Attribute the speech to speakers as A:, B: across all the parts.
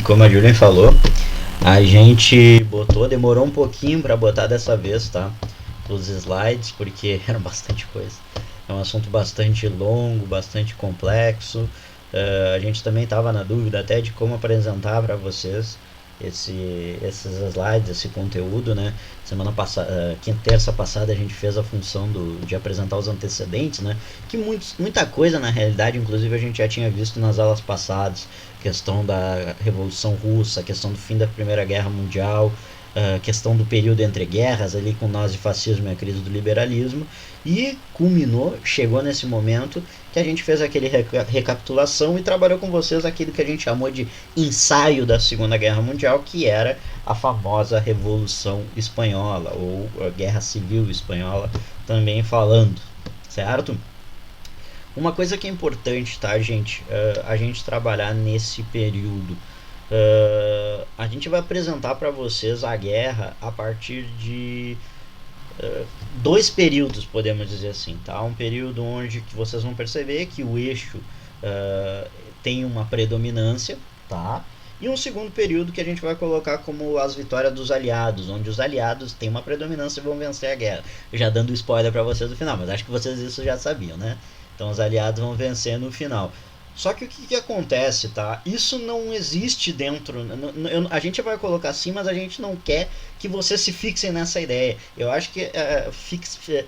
A: como a Julian falou, a gente demorou um pouquinho para botar dessa vez, tá? Os slides, porque era bastante coisa. É um assunto bastante longo, bastante complexo. A gente também estava na dúvida até de como apresentar para vocês esses slides, esse conteúdo, né? Semana passada, terça passada, a gente fez a função de apresentar os antecedentes, né? Que muita coisa na realidade, inclusive a gente já tinha visto nas aulas passadas, questão da Revolução Russa, questão do fim da Primeira Guerra Mundial, questão do período entre guerras ali com o nazifascismo e a crise do liberalismo, e culminou, chegou nesse momento que a gente fez aquele recapitulação e trabalhou com vocês aquilo que a gente chamou de ensaio da Segunda Guerra Mundial, que era a famosa Revolução Espanhola, ou a Guerra Civil Espanhola, também falando, certo? Uma coisa que é importante, tá, gente? A gente trabalhar nesse período. A gente vai apresentar para vocês a guerra a partir de dois períodos, podemos dizer assim, tá? Um período onde que vocês vão perceber que o eixo tem uma predominância, tá? E um segundo período que a gente vai colocar como as vitórias dos aliados, onde os aliados têm uma predominância e vão vencer a guerra. Já dando spoiler para vocês no final, mas acho que vocês isso já sabiam, né? Então os aliados vão vencer no final. Só que o que acontece, tá? Isso não existe dentro. A gente vai colocar assim, mas a gente não quer que vocês se fixem nessa ideia. Eu acho que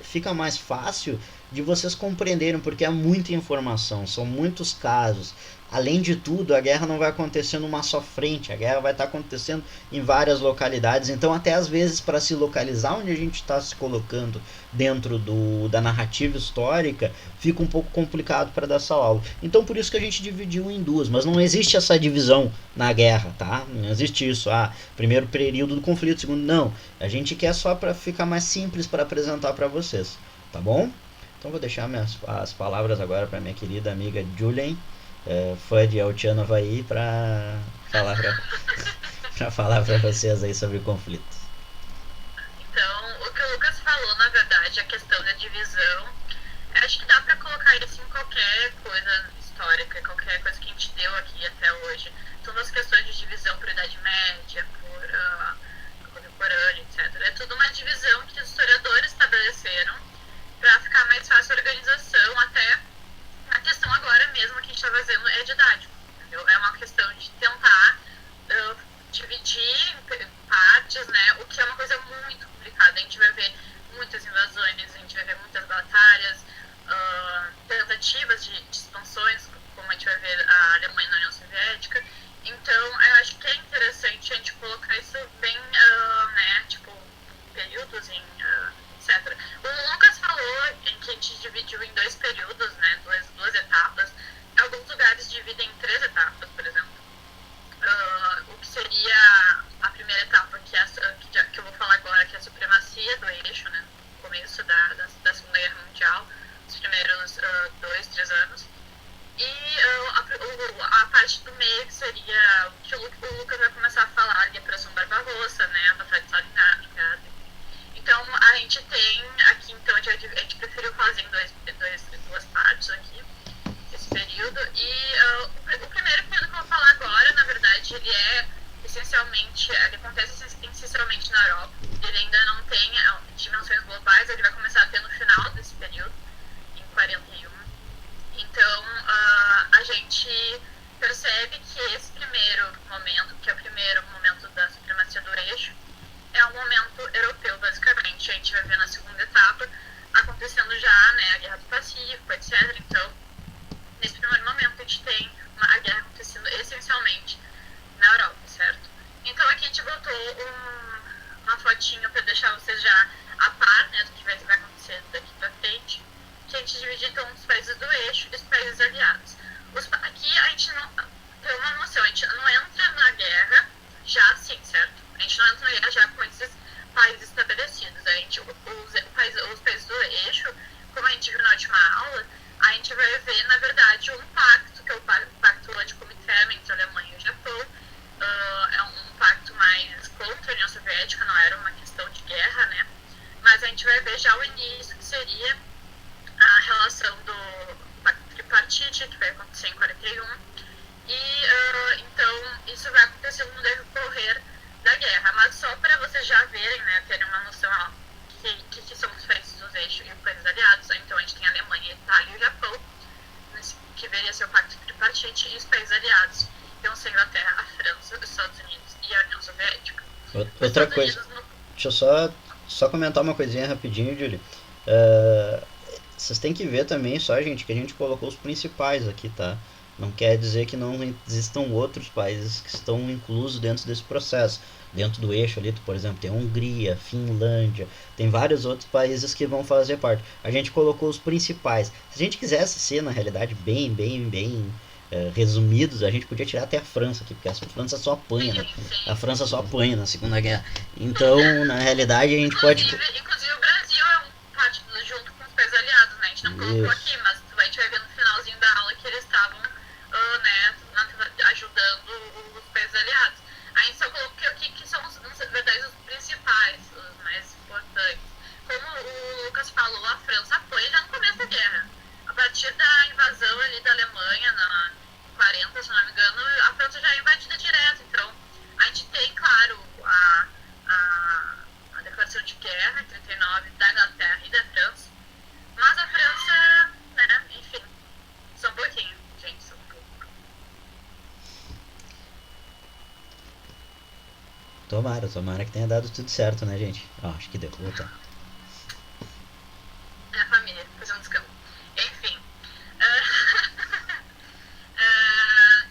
A: fica mais fácil de vocês compreenderem, porque é muita informação, são muitos casos. Além de tudo, a guerra não vai acontecer numa só frente, a guerra vai estar acontecendo em várias localidades. Então, até às vezes, para se localizar onde a gente está se colocando dentro da narrativa histórica, fica um pouco complicado para dar essa aula. Então, por isso que a gente dividiu em duas, mas não existe essa divisão na guerra, tá? Não existe isso. Primeiro período do conflito, segundo, não. A gente quer só para ficar mais simples para apresentar para vocês, tá bom? Então, vou deixar as palavras agora para minha querida amiga Julian, fã de El Chan Havaí, para falar para vocês aí sobre o conflito.
B: Então, o que o Lucas falou, na verdade, a questão da divisão, acho que dá para colocar isso em qualquer coisa histórica, qualquer coisa que a gente deu aqui até hoje. Todas as questões de divisão por Idade Média, por contemporânea, etc. É tudo uma divisão que os historiadores estabeleceram para ficar mais fácil a organização. Até a questão agora mesmo que a gente está fazendo é didático, entendeu? É uma questão de tentar dividir partes, né? O que é uma coisa muito complicada. A gente vai ver muitas invasões, a gente vai ver muitas batalhas, tentativas de expansões, como a gente vai ver a Alemanha na União Soviética. Então, eu acho que é interessante a gente colocar isso bem, né? Tipo, períodos, etc. O Lucas falou em que a gente dividiu em dois períodos, né? Duas etapas. Alguns lugares dividem em três etapas, por exemplo. O que seria a primeira etapa, que eu vou falar agora, que é a supremacia do eixo, né? No começo da Segunda Guerra Mundial, os primeiros 2, 3 anos. E a parte do meio, que seria o que o Lucas vai começar a falar, ali, a Operação Barbarossa, né? A Batalha de Stalingrado. Então, a gente tem aqui, então, a gente preferiu fazer em duas partes aqui, esse período. E o primeiro período que eu vou falar agora, na verdade, ele acontece essencialmente na Europa. Ele ainda não tem dimensões globais, ele vai começar a ter no final desse período, em 41. Então, a gente percebe que esse primeiro momento, que é o primeiro momento da supremacia do eixo, é um momento europeu, basicamente. A gente vai ver na segunda etapa acontecendo já, né, a Guerra do Pacífico, etc. Então, nesse primeiro momento, a gente tem a guerra acontecendo essencialmente na Europa, certo? Então, aqui a gente botou uma fotinha para deixar vocês já a par, né, do que vai acontecer daqui para frente, que a gente divide, então, os países do eixo e os países aliados. Aqui a gente não tem uma noção, a gente não entra na guerra já assim, certo? A gente não entra na guerra já com esses países estabelecidos. Os países do eixo, como a gente viu na última aula, a gente vai ver, na verdade, um pacto, que é o Pacto Anticomitê entre a Alemanha e o Japão. É um pacto mais contra a União Soviética, não era uma questão de guerra, né? Mas a gente vai ver já o início, que seria a relação do Pacto Tripartite, que vai acontecer em 41. E, então, isso vai acontecer aconteceu no decorrer da guerra. Mas só para vocês já verem, né, terem uma noção, ó, que são os países dos eixos e os países aliados. Então a gente tem a Alemanha, a Itália e o Japão, que veria ser o pacto tripartite, e os países aliados, que vão ser a Inglaterra, a França, os Estados Unidos e a União Soviética.
A: Outra coisa, deixa eu só comentar uma coisinha rapidinho, Julie. Vocês têm que ver também só, gente, que a gente colocou os principais aqui, tá? Não quer dizer que não existam outros países que estão inclusos dentro desse processo. Dentro do eixo ali, por exemplo, tem a Hungria, Finlândia, tem vários outros países que vão fazer parte. A gente colocou os principais. Se a gente quisesse ser, na realidade, bem resumidos, a gente podia tirar até a França aqui, porque a França só apanha, né? A França só apanha na Segunda Guerra. Então, na realidade, a gente pode...
B: Inclusive o Brasil é um partido junto com os países aliados, né? A gente não colocou aqui, mas a gente vai ver no finalzinho da aula que eles estavam, né, ajudando os países aliados. A gente só colocou aqui que são, na verdade, os principais, os mais importantes. Como o Lucas falou, a França apoia já no começo da guerra. A partir da invasão ali da Alemanha, na 40, se não me engano, a França já é invadida direto. Então, a gente tem, claro, a declaração de guerra em 39 da Inglaterra e da França. Mas a França, né, enfim, só um pouquinho, gente, só um pouco.
A: Tomara que tenha dado tudo certo, né, gente? Acho que deu, voltar.
B: É a família, fazer um descanso. Enfim.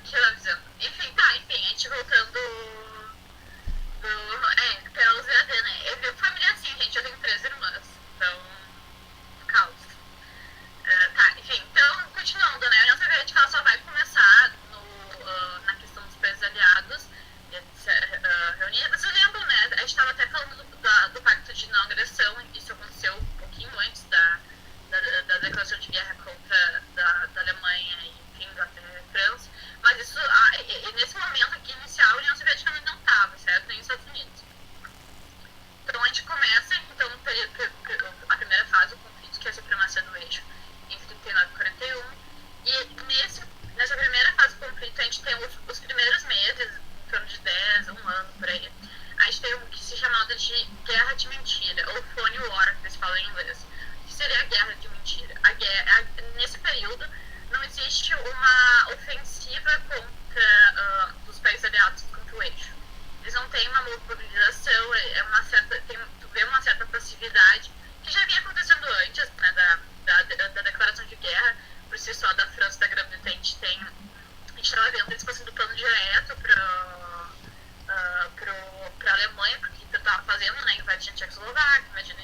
B: Que eu tava dizendo? Enfim, a gente voltando pelos EAD, né? Eu vi família assim, gente, eu tenho 3 irmãs, então, caos. Enfim, então, continuando, né? A União Soviética ela só vai começar na questão dos países aliados, reunidas. Eu lembro, né? A gente estava até falando do pacto de não agressão, isso aconteceu um pouquinho antes da declaração de guerra contra da Alemanha e, enfim, Inglaterra e França. Mas isso, nesse momento aqui inicial, a União Soviética ainda não estava, certo? Nem os Estados Unidos. Então a gente começa, então, a primeira fase do conflito, que é a supremacia do eixo, entre 39 e 41. E nessa primeira fase do conflito, a gente tem os primeiros meses, em torno de 10, um ano, por aí. A gente tem o que se chamava de guerra de mentira, ou phony war, que eles falam em inglês. Que seria a guerra de mentira. Nesse período, não existe uma ofensiva dos países aliados contra o eixo. Eles não têm uma mobilização, tu vê uma certa passividade, que já vinha acontecendo antes, né, da declaração de guerra, por si só, da França e da Grã-Bretanha. A gente estava vendo eles passando plano direto para a Alemanha, porque Hitler estava fazendo, né, invadindo a Tchecoslováquia,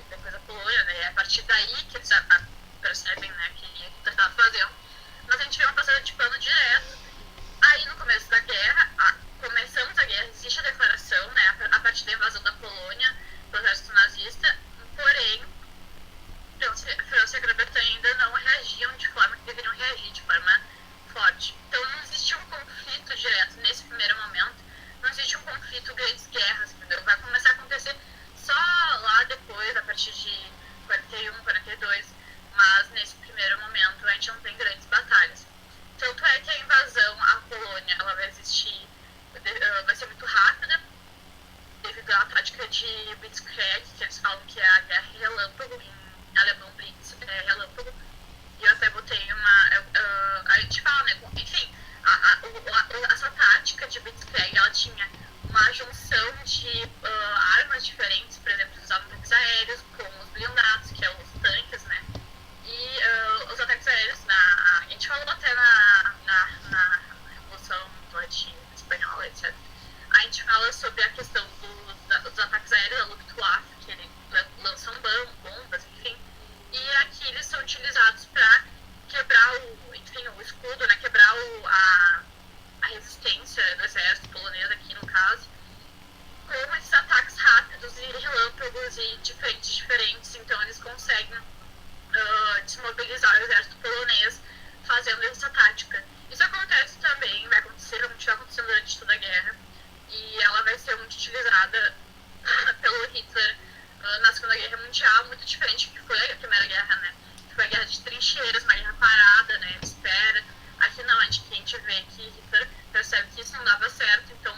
B: depois a Polônia, né, é a partir daí que eles percebem, né, que Hitler estava fazendo. Mas a gente vê uma passada de plano direto. Aí, no começo da guerra, começamos a guerra, existe a declaração, né, a partir da invasão da Polônia pelo exército nazista, porém, França e a Grã-Bretanha ainda não reagiam de forma que deveriam reagir, de forma forte. Então, não existe um conflito direto nesse primeiro momento, não existe um conflito, grandes guerras, entendeu? Vai começar a acontecer só lá depois, a partir de 41, 42, mas nesse primeiro momento a gente não tem grandes batalhas. Tanto é que a invasão à Polônia, ela vai existir, vai ser muito rápida, devido à tática de Blitzkrieg, que eles falam que é a guerra relâmpago, em alemão Blitz é relâmpago, e eu até botei a gente fala, né, enfim, essa tática de Blitzkrieg, ela tinha uma junção de armas diferentes, por exemplo, eles usavam tanques aéreos com os blindados, que é os tanques, né, e os ataques aéreos, a gente falou até na Revolução Latina, Espanhola, etc. A gente fala sobre a questão dos ataques aéreos da Luftwaffe, que eles lançam bombas, enfim, e aqui eles são utilizados para quebrar o escudo, né, quebrar a resistência do exército polonês aqui no caso, com esses ataques rápidos e relâmpagos e de frentes diferentes. Então eles conseguem desmobilizar o exército polonês fazendo essa tática. Isso acontece também, vai continuar acontecendo durante toda a guerra, e ela vai ser muito utilizada pelo Hitler na Segunda Guerra Mundial, muito diferente do que foi a Primeira Guerra, né? Que foi a guerra de trincheiras, uma guerra parada, né? Espera. Aqui não, a gente vê que Hitler percebe que isso não dava certo, então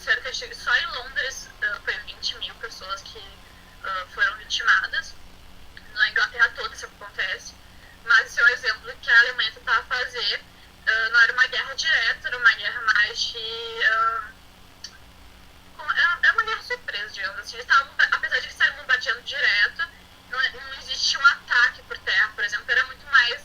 B: cerca de, só em Londres foi 20 mil pessoas que foram vitimadas. Na Inglaterra toda isso acontece, mas esse é um exemplo que a Alemanha tentava fazer. Não era uma guerra direta, era uma guerra mais de... é uma guerra surpresa, digamos assim. Apesar de eles estarem bombardeando direto, não existia um ataque por terra, por exemplo, era muito mais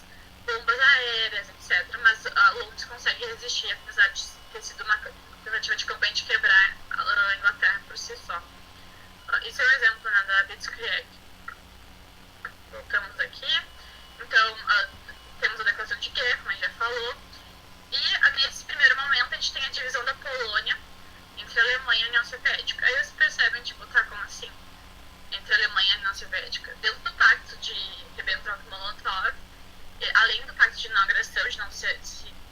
B: bombas aéreas, etc. Mas a Londres consegue resistir, apesar de ter sido uma tentativa de campanha de quebrar a Inglaterra por si só. Isso é um exemplo, né, da Blitzkrieg. Voltamos aqui. Então, temos a declaração de guerra, como a gente já falou. E nesse primeiro momento a gente tem a divisão da Polônia entre a Alemanha e a União Soviética. Aí vocês percebem, tipo, tá, como assim? Entre a Alemanha e a União Soviética. Dentro do pacto de Ribbentrop-Molotov, além do pacto de não agressão, de não se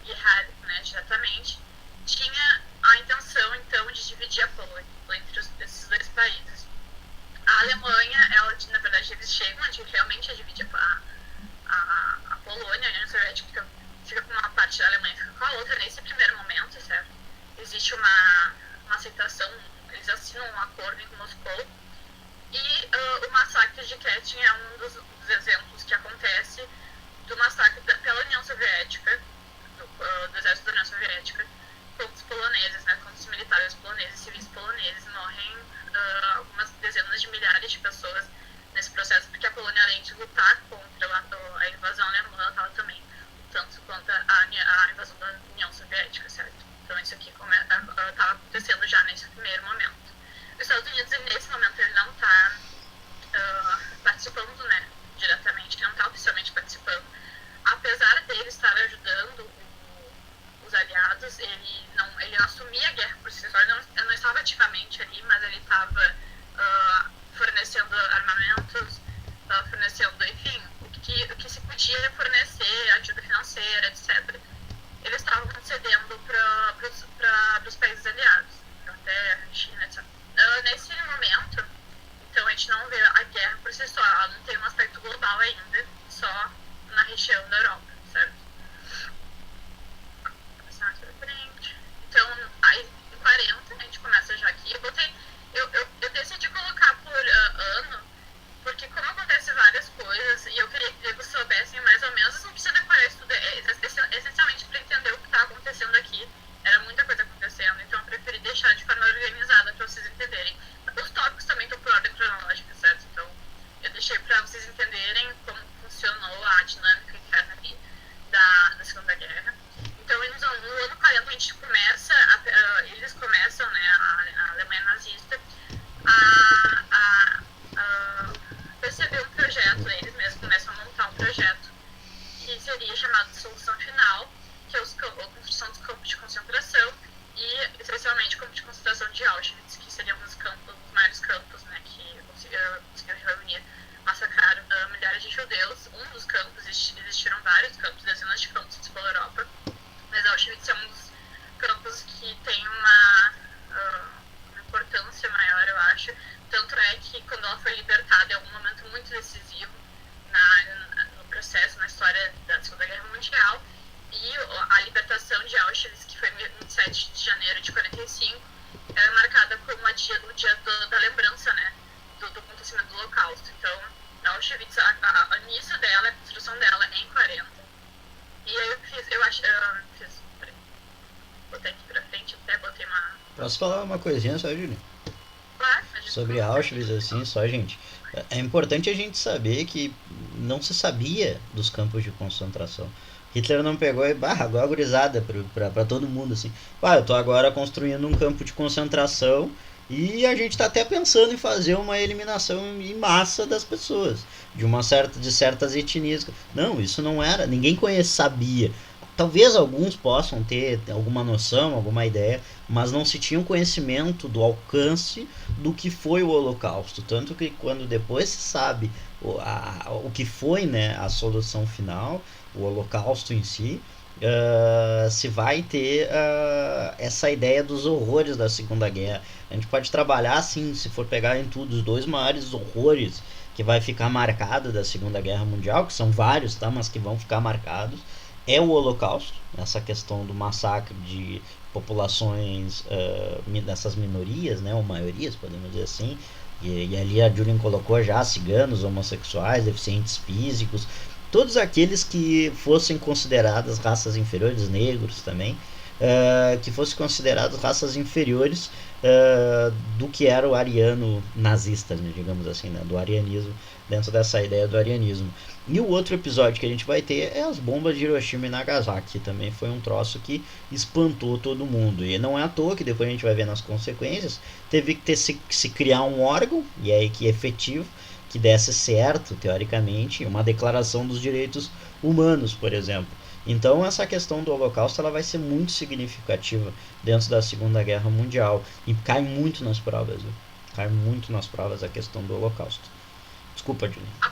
B: guerrar, né, diretamente, tinha a intenção, então, de dividir a Polônia entre esses dois países. A Alemanha, ela, na verdade, eles chegam realmente a dividir a Polônia, a União Soviética fica com uma parte da Alemanha e fica com a outra nesse primeiro momento, certo? Existe uma aceitação, eles assinam um acordo em Moscou. E o massacre de Katyn é um dos exemplos que acontece do massacre pela União Soviética, do exército da União Soviética, contra os poloneses, né, contra os militares poloneses, civis poloneses. Morrem algumas dezenas de milhares de pessoas nesse processo, porque a Polônia, além de lutar contra a invasão alemã, ela estava também lutando contra a invasão da União Soviética, certo? Então isso aqui estava acontecendo já nesse primeiro momento. Os Estados Unidos, nesse momento, ele não está participando, né, diretamente, ele não está oficialmente participando. Apesar dele estar ajudando os aliados, ele não assumia a guerra por si só, ele não estava ativamente ali, mas ele estava fornecendo armamentos, fornecendo, enfim, o que se podia fornecer, ajuda financeira, etc. Eles estavam concedendo para os países aliados, Inglaterra, China, etc. Nesse momento, então a gente não vê a guerra por si só, ela não tem um aspecto global ainda, só na região da Europa, certo? Passar mais pra frente. Então, aí em 40, a gente começa já aqui. Eu decidi colocar por ano, porque como acontece várias coisas, e eu queria que vocês soubessem mais ou menos, não precisa decorar isso tudo, essencialmente para entender o que está acontecendo aqui. Era muita coisa acontecendo, então eu preferi deixar de forma organizada para vocês entenderem. Os tópicos também estão por ordem cronológica, certo? Então eu deixei para vocês entenderem como funcionou a dinâmica interna ali da Segunda Guerra. Então no ano 40 a gente começa, eles começam, né, a Alemanha nazista, a perceber um projeto, eles mesmos começam a montar um projeto que seria chamado de Solução Final, que é a construção dos campos de concentração e especialmente o campo de concentração de Auschwitz, que seria um dos maiores campos, né, que conseguiram reunir, massacrar milhares de judeus. Um dos campos, existiram vários campos, dezenas de campos pela Europa, mas Auschwitz é um dos campos que tem uma importância maior, eu acho. Tanto é que quando ela foi libertada é um momento muito decisivo no processo, na história da Segunda Guerra Mundial. E a libertação de Auschwitz, que foi em 27 de janeiro de 45, era marcada como o dia da lembrança, né, do acontecimento do Holocausto. Então, Auschwitz, o início dela, a construção dela é em 40. E aí botei aqui pra frente, até botei uma...
A: Posso falar uma coisinha só, Júlio?
B: Claro,
A: Sobre Auschwitz, assim, só, gente. É importante a gente saber que não se sabia dos campos de concentração. Hitler não pegou e agora gurizada pra todo mundo, assim. Eu tô agora construindo um campo de concentração e a gente tá até pensando em fazer uma eliminação em massa das pessoas, de certas etnias. Não, isso não era, ninguém sabia. Talvez alguns possam ter alguma noção, alguma ideia, mas não se tinha um conhecimento do alcance do que foi o Holocausto. Tanto que quando depois se sabe o que foi, né, a solução final, o Holocausto em si, se vai ter essa ideia dos horrores da Segunda Guerra. A gente pode trabalhar assim, se for pegar em tudo, os dois maiores horrores que vai ficar marcado da Segunda Guerra Mundial, que são vários, tá, mas que vão ficar marcados, é o Holocausto, essa questão do massacre populações, dessas minorias, né, ou maiorias, podemos dizer assim, e ali a Julian colocou já ciganos, homossexuais, deficientes físicos, todos aqueles que fossem consideradas raças inferiores, negros também, que fossem considerados raças inferiores do que era o ariano nazista, né, digamos assim, né, do arianismo, dentro dessa ideia do arianismo. E o outro episódio que a gente vai ter é as bombas de Hiroshima e Nagasaki, que também foi um troço que espantou todo mundo. E não é à toa que depois a gente vai ver nas consequências, teve que se criar um órgão, e aí que é efetivo, que desse certo, teoricamente, uma declaração dos direitos humanos, por exemplo. Então essa questão do Holocausto ela vai ser muito significativa dentro da Segunda Guerra Mundial e cai muito nas provas, viu? Cai muito nas provas a questão do Holocausto. Desculpa, Julie.
B: O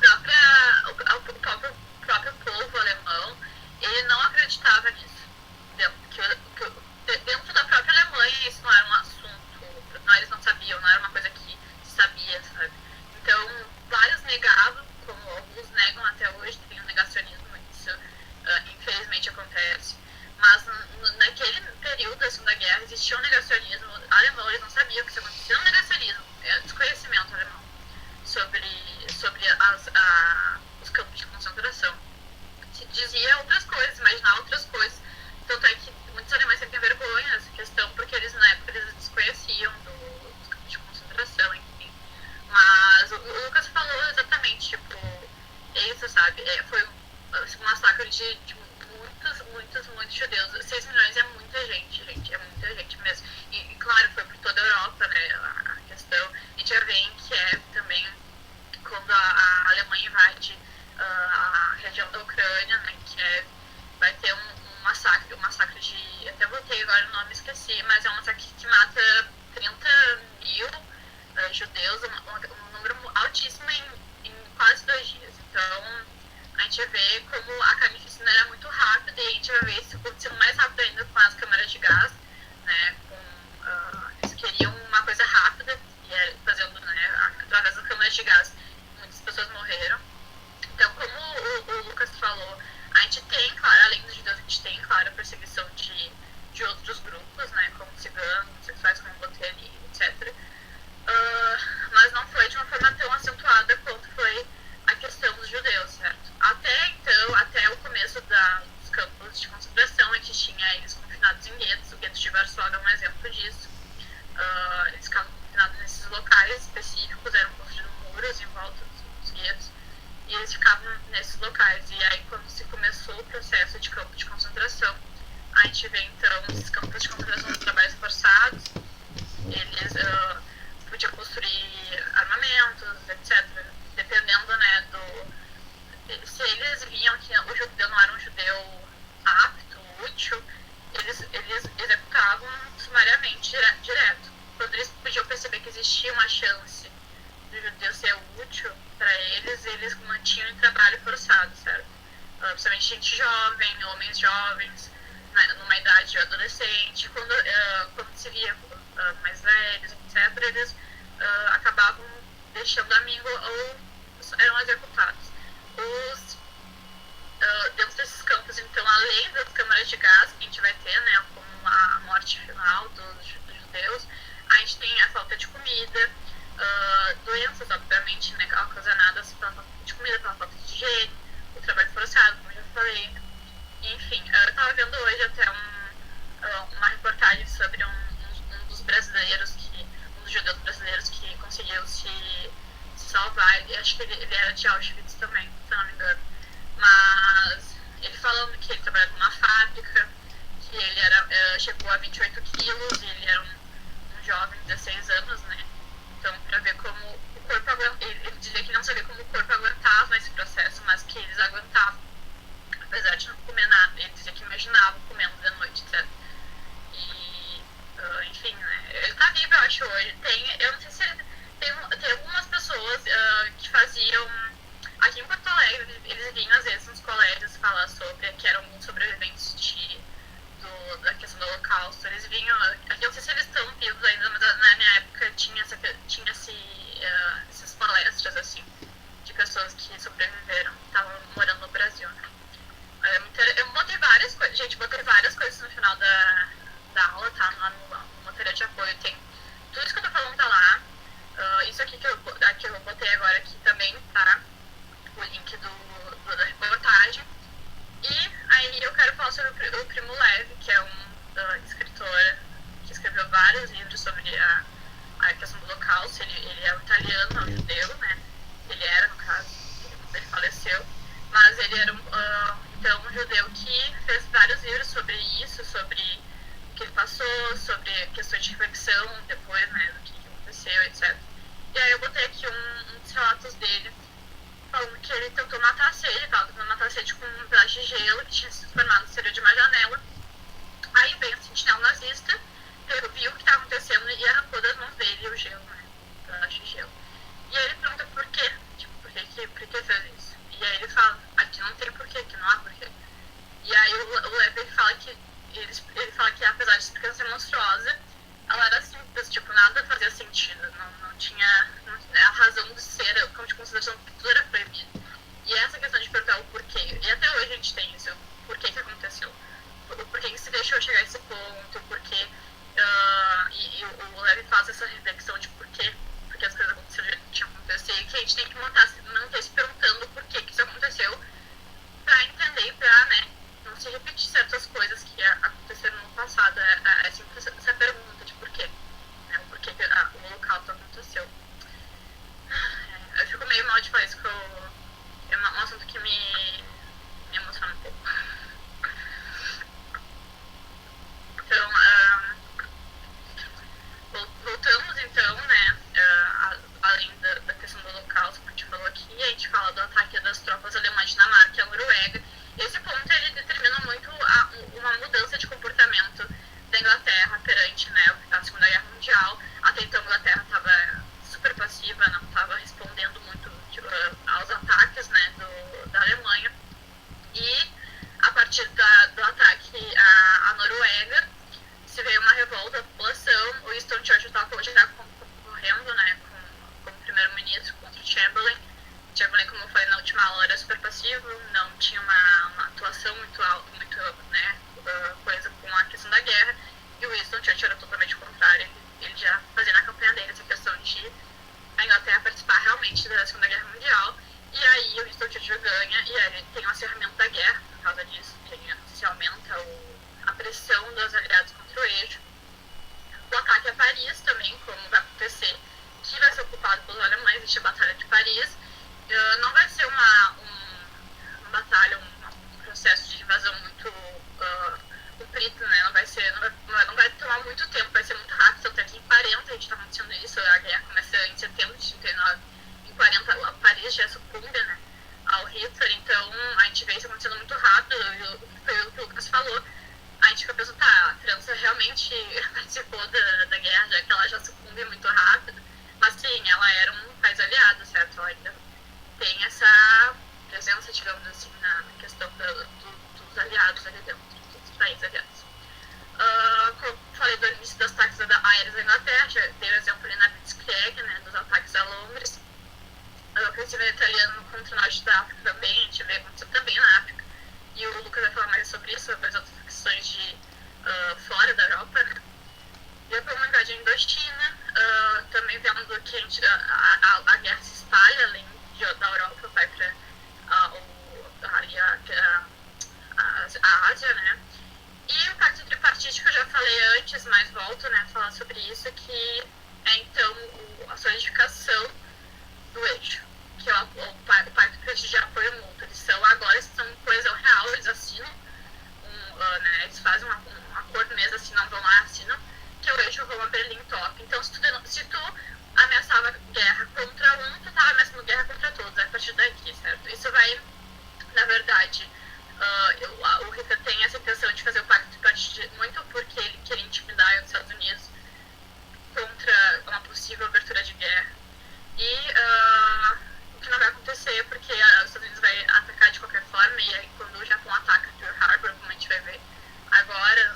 B: próprio povo alemão, ele não acreditava nisso. Dentro da própria Alemanha isso não era um assunto, não, eles não sabiam, não era uma coisa que se sabia, sabe? Então, vários negavam, como alguns negam até hoje, tem um negacionismo, isso infelizmente acontece. Mas naquele período da Segunda Guerra existia um negacionismo alemão, eles não sabiam que isso acontecia, um negacionismo, desconhecimento alemão sobre os campos de concentração. Se dizia outras coisas, imaginava outras coisas. Tanto é que muitos alemães sentem vergonha dessa questão, porque eles na época eles desconheciam dos campos de concentração, enfim. Mas o Lucas falou exatamente, tipo, isso, sabe? Foi um massacre de muitos judeus. 6 milhões é muita gente, é muita gente mesmo. E claro, foi por toda a Europa, né, a questão. A gente já vê em Kiev também, quando a Alemanha invade a região da Ucrânia, né, Kiev, vai ter um massacre de, até botei agora o nome, esqueci, mas é um massacre que mata 30 mil judeus, um número altíssimo em quase 2 dias. Então, a gente vê como a carnificina era muito rápida, e a gente vai ver isso acontecendo mais rápido ainda com as câmeras de gás, né, eles queriam uma coisa rápida, e fazendo, né, através das câmeras de gás, muitas pessoas morreram. Então, como o Lucas falou, a gente tem, claro, além dos judeus, a gente tem, claro, a perseguição de outros grupos, né, como ciganos, sexuais, como botei ali, etc. Mas não foi de uma forma tão acentuada quanto foi a questão dos judeus, certo? Até então, até o começo dos campos de concentração, a gente tinha eles confinados em guetos. O gueto de Varsóvia é um exemplo disso. Eles ficavam confinados nesses locais específicos, eram construídos muros em volta dos guetos, e eles ficavam nesses locais. E aí, quando se começou o processo de campo de concentração, a gente vê, então, esses campos de concentração dos trabalhos forçados, eles podiam construir armamentos, etc. Dependendo, né, se eles viam que o judeu não era um judeu apto, útil, eles executavam sumariamente, direto. Quando eles podiam perceber que existia uma chance do judeu ser útil para eles mantinham em trabalho forçado, certo? Principalmente gente jovem, homens jovens, numa idade de adolescente, quando se via mais velhos, etc., eles acabavam deixando amigo ou eram executados. Dentro desses campos, então, além das câmaras de gás que a gente vai ter, né, como a morte final dos judeus, a gente tem a falta de comida, doenças, obviamente, né, ocasionadas pela falta de comida, pela falta de higiene, o trabalho forçado, como eu já falei. Enfim, eu estava vendo hoje até uma reportagem sobre um dos brasileiros, um dos judeus brasileiros que conseguiu se salvar. Acho que ele era de Auschwitz também, se não me engano. Mas ele falando que ele trabalhava numa fábrica, que ele chegou a 28 quilos, e ele era um jovem de 16 anos, né? Então, para ver como o corpo aguentava, ele dizia que não sabia como o corpo aguentava esse processo, mas que eles aguentavam, apesar de não comer nada. Ele dizia que imaginava comendo de noite, etc. E, enfim, né? Ele tá vivo, eu acho, hoje. Eu não sei se ele... Tem algumas pessoas que faziam... Aqui em Porto Alegre, eles vinham às vezes nos colégios falar sobre... Que eram alguns sobreviventes da questão do Holocausto. Eles vinham... Aqui eu não sei se eles estão vivos ainda, mas na minha época tinha essas palestras, assim, de pessoas que sobreviveram, estavam morando no Brasil, né? Eu botei várias coisas, gente, no final da aula Holocausto, ele é um italiano, é um judeu, né? Ele era, no caso, ele faleceu, mas ele era então, um judeu que fez vários livros sobre isso, sobre o que ele passou, sobre questões de reflexão depois, né, do que aconteceu, etc. E aí eu botei aqui um dos relatos dele, falando que ele tentou matar a sede, ele estava tentando matar a sede com um pedaço de gelo que tinha se formado no exterior de uma janela. Aí veio um sentinela nazista, viu o que estava acontecendo e arrancou das mãos dele o gelo, né, o pedaço de gelo. E aí ele pergunta por quê, tipo, por que fez isso? E aí ele fala, aqui não tem porquê, aqui não há porquê. E aí o Levi fala que ele fala que apesar de explicação ser monstruosa, ela era simples, tipo, nada fazia sentido, não tinha a razão de ser, como de consideração que tudo era proibido. E essa questão de perguntar o porquê, e até hoje a gente tem isso, o porquê que aconteceu, o porquê que se deixou chegar a esse ponto, o porquê, e o Levi faz essa reflexão de porquê, porque as coisas tinham acontecido, e que a gente tem que manter se perguntando o porquê que isso aconteceu, pra entender e pra, né, não se repetir certas coisas que aconteceram no passado. É sempre essa pergunta de porquê, né, o porquê que o Holocausto aconteceu. Eu fico meio mal de falar isso, porque é um assunto que me emociona um pouco. Então, voltamos então, né, além da questão do Holocausto, como a gente falou aqui, a gente fala do ataque das tropas alemãs de Dinamarca e a Noruega. Esse ponto ele determina muito uma mudança de comportamento da Inglaterra perante, né, a Segunda Guerra Mundial. Até então a Inglaterra estava super passiva, não estava respondendo muito aos ataques, né, da Alemanha. E a partir do ataque à Noruega, se veio uma revolta da população. O Winston Churchill estava já concorrendo, né, como primeiro-ministro contra o Chamberlain. Chamberlain, como eu falei na última aula, era super passivo, não tinha uma atuação muito né, coisa com a questão da guerra. E o Winston Churchill era totalmente o contrário. Ele já fazia na campanha dele essa questão de a Inglaterra participar realmente da Segunda Guerra Mundial. E aí o Winston Churchill ganha, e aí ele tem o acirramento da guerra por causa disso, que se aumenta a pressão dos aliados contra o eixo. O ataque a Paris também, como vai acontecer, que vai ser ocupado pelos alemães, existe a Batalha de Paris. Não vai ser uma batalha, um processo de invasão muito comprido, né? Não vai tomar muito tempo, vai ser muito rápido. Até que em 40 a gente está acontecendo isso, a guerra começa em setembro de 39. Em 40 Paris já sucumbe, né, ao Hitler, então a gente vê isso acontecendo muito rápido. Foi o que o Lucas falou. A gente fica pensando, tá, a França realmente participou da guerra, já que ela já sucumbe muito rápido. Mas sim, ela era um país aliado, certo? Ela ainda tem essa presença, digamos assim, na questão dos aliados ali dentro, dos países aliados. Como falei do início dos ataques aéreos da Inglaterra, já dei o exemplo ali na Blitzkrieg, né, dos ataques a Londres. O crescimento italiano contra o norte da África também, a gente vê acontecer também na África. E o Lucas vai falar mais sobre isso, sobre as outras questões de fora da Europa, né? E a comunidade Indochina, também vendo que a guerra se espalha além da Europa, vai para a Ásia, né? E o Pacto Tripartite, que eu já falei antes, mas volto, né, a falar sobre isso, que é então a solidificação do eixo, que é o Pacto Tripartite de apoio mútuo. Agora estão em coesão real, eles assinam, né, eles fazem um acordo mesmo, assim, não vão lá, assinam, que é o eixo Roma-Berlim-Top. Então, se tu ameaçava guerra contra um, tu estava ameaçando guerra contra todos, a partir daqui, certo? Isso vai, na verdade, o Hitler tem essa intenção de fazer o Pacto Tripartite muito porque ele queria intimidar os Estados Unidos contra uma possível abertura de guerra. E o que não vai acontecer porque os Estados Unidos vai atacar de qualquer forma, e aí quando o Japão ataca Pearl Harbor, como a gente vai ver agora,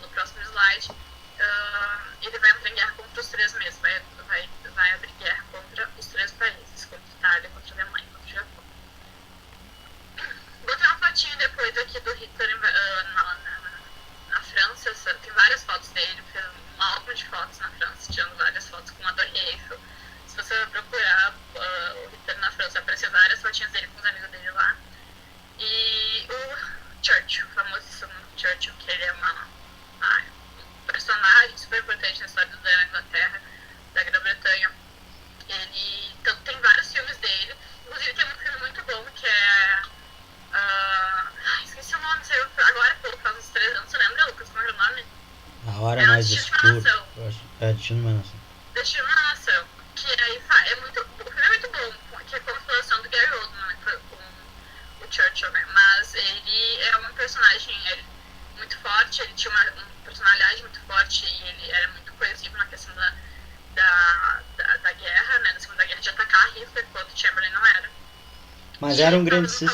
B: no próximo slide, ele vai entrar em guerra contra os três mesmo, vai abrir guerra contra os três países, contra a Itália, contra a Alemanha, contra o Japão. Botei uma fotinho depois aqui do Hitler na França, tem várias fotos dele, fez uma
A: Destino de uma Nação.
B: Destino de uma Nação. Que aí é muito, o filme é muito bom, que é com a falação do Gary Oldman, né, com o Churchill, né? Mas ele é um personagem muito forte, ele tinha uma personalidade muito forte e ele era muito coesivo na questão da guerra, né? Na Segunda Guerra, de atacar Hitler, quando Chamberlain não era.
A: Mas
B: E
A: era um
B: ele
A: grandíssimo.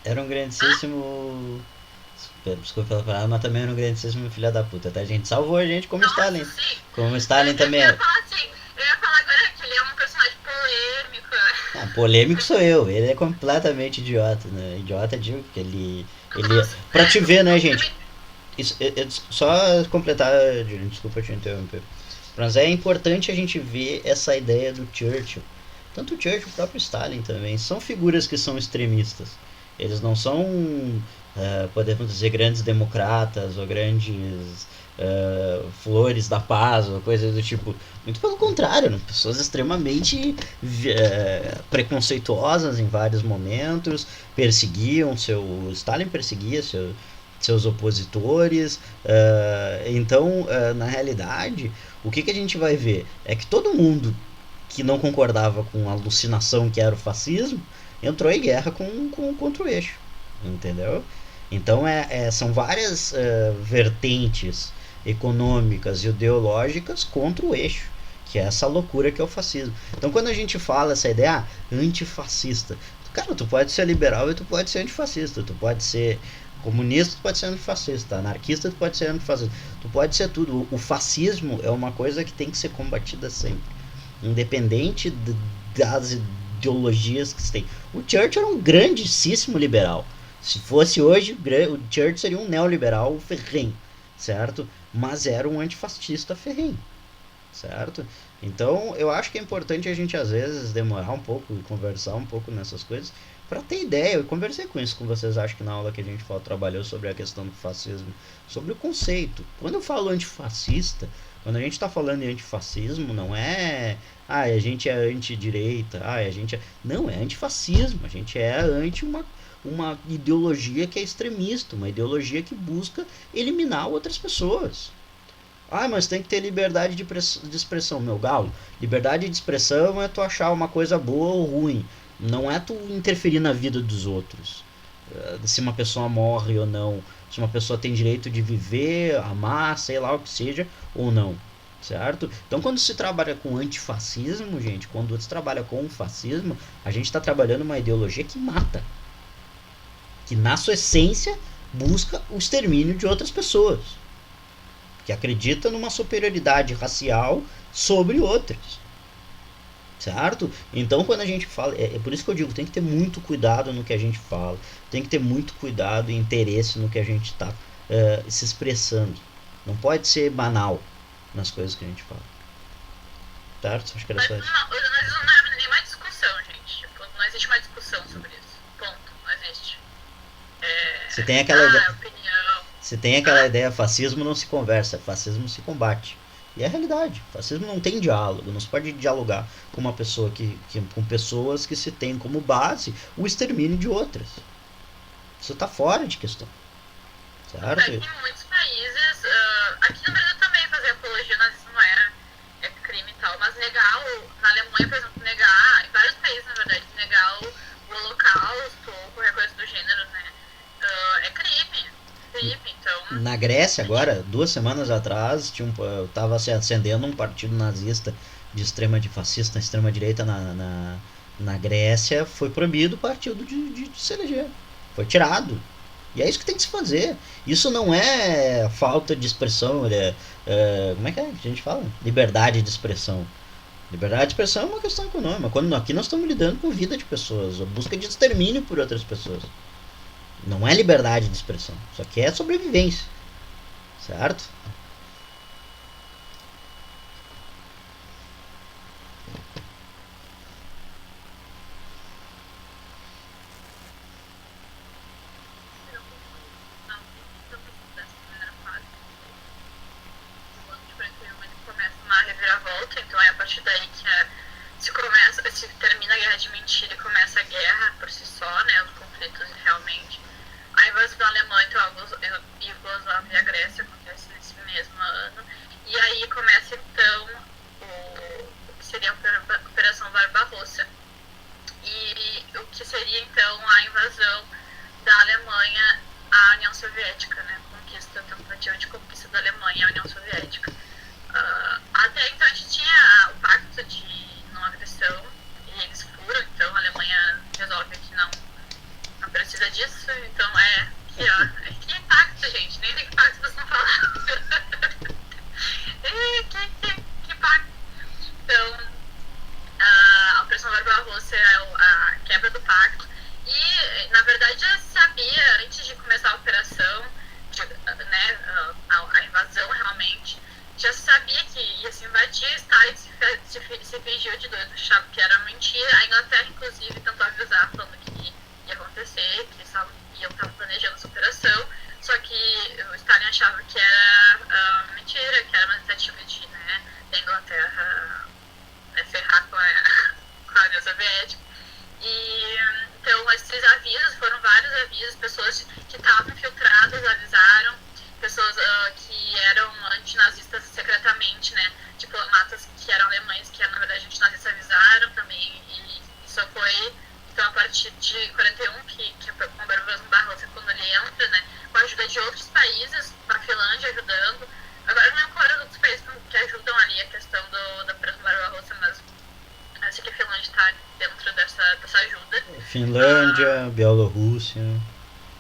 A: Era um grandíssimo. Desculpa pela palavra, mas também era um grandíssimo filho da puta, tá? A gente salvou a gente como
B: Nossa,
A: Stalin.
B: sim.
A: Como Stalin também
B: Eu ia
A: era.
B: falar assim, eu ia falar agora que ele é um personagem polêmico, né?
A: Ah, polêmico sou eu, ele é completamente idiota, né? Idiota digo que ele.
B: Nossa,
A: Pra te ver, né,
B: o
A: gente?
B: filme.
A: Isso, só completar, Julian, desculpa te interromper. Mas é importante a gente ver essa ideia do Churchill. Tanto o Churchill, o próprio Stalin também, são figuras que são extremistas. Eles não são, podemos dizer, grandes democratas ou grandes flores da paz ou coisas do tipo. Muito pelo contrário, eram pessoas extremamente preconceituosas em vários momentos, perseguiam seu. Stalin perseguia seus opositores. Então, na realidade, o que a gente vai ver é que todo mundo que não concordava com a alucinação que era o fascismo entrou em guerra contra o eixo, entendeu? Então são várias vertentes econômicas e ideológicas contra o eixo, que é essa loucura que é o fascismo. Então quando a gente fala essa ideia antifascista, cara, tu pode ser liberal e tu pode ser antifascista, tu pode ser comunista, tu pode ser antifascista, anarquista, tu pode ser antifascista, tu pode ser tudo. O fascismo é uma coisa que tem que ser combatida sempre, independente das ideologias que se tem. O Churchill era um grandíssimo liberal. Se fosse hoje, o Churchill seria um neoliberal ferrenho, certo? Mas era um antifascista ferrenho, certo? Então eu acho que é importante a gente às vezes demorar um pouco e conversar um pouco nessas coisas para ter ideia. Eu conversei com isso com vocês, acho que na aula que a gente trabalhou sobre a questão do fascismo, sobre o conceito. Quando eu falo antifascista, quando a gente está falando em antifascismo, não é a gente é antidireita, a gente é... Não, é antifascismo, a gente é anti uma ideologia que é extremista, uma ideologia que busca eliminar outras pessoas. Mas tem que ter liberdade de expressão, meu galo. Liberdade de expressão é tu achar uma coisa boa ou ruim. Não é tu interferir na vida dos outros. Se uma pessoa morre ou não. Se uma pessoa tem direito de viver, amar, sei lá o que seja, ou não. Certo? Então quando se trabalha com antifascismo, gente, quando se trabalha com o fascismo, a gente está trabalhando uma ideologia que mata. Que na sua essência busca o extermínio de outras pessoas, que acredita numa superioridade racial sobre outras, certo? Então quando a gente fala, é por isso que eu digo, tem que ter muito cuidado no que a gente fala, tem que ter muito cuidado e interesse no que a gente está se expressando. Não pode ser banal nas coisas que a gente fala, certo? Acho que era
B: Mas
A: só isso.
B: não é nenhuma discussão, gente. Tipo, não existe uma discussão sobre isso. Ponto. Não existe.
A: Você tem aquela ideia,
B: Opinião.
A: você tem aquela ideia, fascismo não se conversa, fascismo se combate. E é a realidade. Fascismo não tem diálogo. Não se pode dialogar com uma pessoa com pessoas que se tem como base o extermínio de outras. Isso está fora de questão, certo?
B: Em muitos países, aqui no Brasil também fazer apologia nazismo não é crime e tal, mas negar, na Alemanha, por exemplo, negar, em vários países, na verdade, negar o Holocausto ou qualquer coisa do gênero, né, é crime. Então...
A: Na Grécia, agora, 2 semanas atrás, estava se acendendo um partido nazista de fascista, extrema direita na Grécia. Foi proibido o partido de se eleger. Foi tirado. E é isso que tem que se fazer. Isso não é falta de expressão, como é que a gente fala? Liberdade de expressão. Liberdade de expressão é uma questão econômica. Quando aqui nós estamos lidando com vida de pessoas, a busca de extermínio por outras pessoas. Não é liberdade de expressão. Isso aqui é sobrevivência. Certo?
B: Começa uma reviravolta, então é a partir daí que se termina a guerra de mentira e começa a guerra por si só, né, os conflitos realmente. A invasão da Alemanha, então a Iugoslávia e a Grécia acontece nesse mesmo ano. E aí começa então o que seria a Operação Barbarossa, e o que seria então a invasão da Alemanha à União Soviética, né? Conquista, tentativa de conquista da Alemanha à União Soviética. Até então a gente tinha o pacto de não agressão, e eles furam, então a Alemanha resolve que não precisa disso, então aqui, ó, que pacto, gente, nem sei que pacto vocês estão falando. que pacto. Então, a Operação Barbarossa é a quebra do pacto, e na verdade já sabia, antes de começar a operação, né, a invasão realmente, já sabia que ia se invadir, Stalin se fingiu de doido, achava que era mentira. A Inglaterra, inclusive, tentou avisar, falando que ia acontecer, que iam estar planejando essa operação, só que o Stalin achava que era mentira, que era uma tentativa de, né, da Inglaterra ferrar com a União Soviética. E então esses avisos, foram vários avisos, pessoas que estavam infiltradas avisaram, pessoas que eram antinazistas secretamente, né, diplomatas que eram alemães, que na verdade antinazistas avisaram também, e isso foi então a partir de 41 que com o Barbarossa, quando ele entra, né, com a ajuda de outros países, a Finlândia ajudando. Agora eu não lembro qual eram os outros países que ajudam ali a questão da Operação Barbarossa, mas acho que a Finlândia está dentro dessa ajuda.
A: Finlândia, Bielorrússia.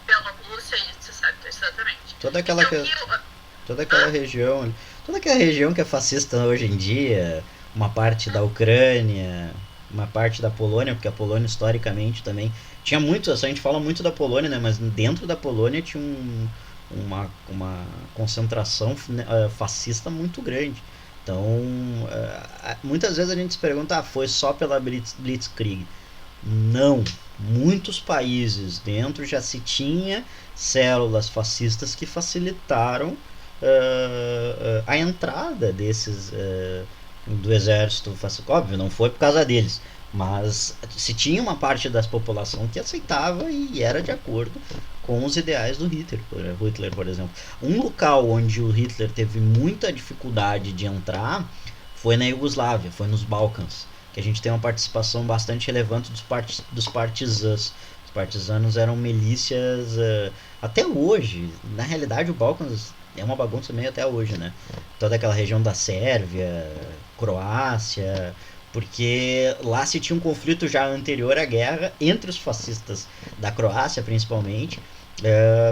B: Bielorrússia, isso, sabe? Exatamente.
A: Toda aquela
B: Então,
A: toda aquela região, toda aquela região que é fascista hoje em dia, uma parte da Ucrânia, uma parte da Polônia, porque a Polônia historicamente também tinha muito, a gente fala muito da Polônia, né, mas dentro da Polônia tinha uma concentração fascista muito grande. Então, muitas vezes a gente se pergunta, foi só pela Blitzkrieg? Não, muitos países dentro já se tinha células fascistas que facilitaram a entrada desses do exército fascista. Óbvio, não foi por causa deles, mas se tinha uma parte da população que aceitava e era de acordo com os ideais do Hitler, por exemplo. Um local onde o Hitler teve muita dificuldade de entrar foi na Iugoslávia, foi nos Balcãs, que a gente tem uma participação bastante relevante dos partisãs. Os partisanos eram milícias até hoje. Na realidade, o Balcãs é uma bagunça meio até hoje, né? Toda aquela região da Sérvia, Croácia, porque lá se tinha um conflito já anterior à guerra entre os fascistas da Croácia, principalmente,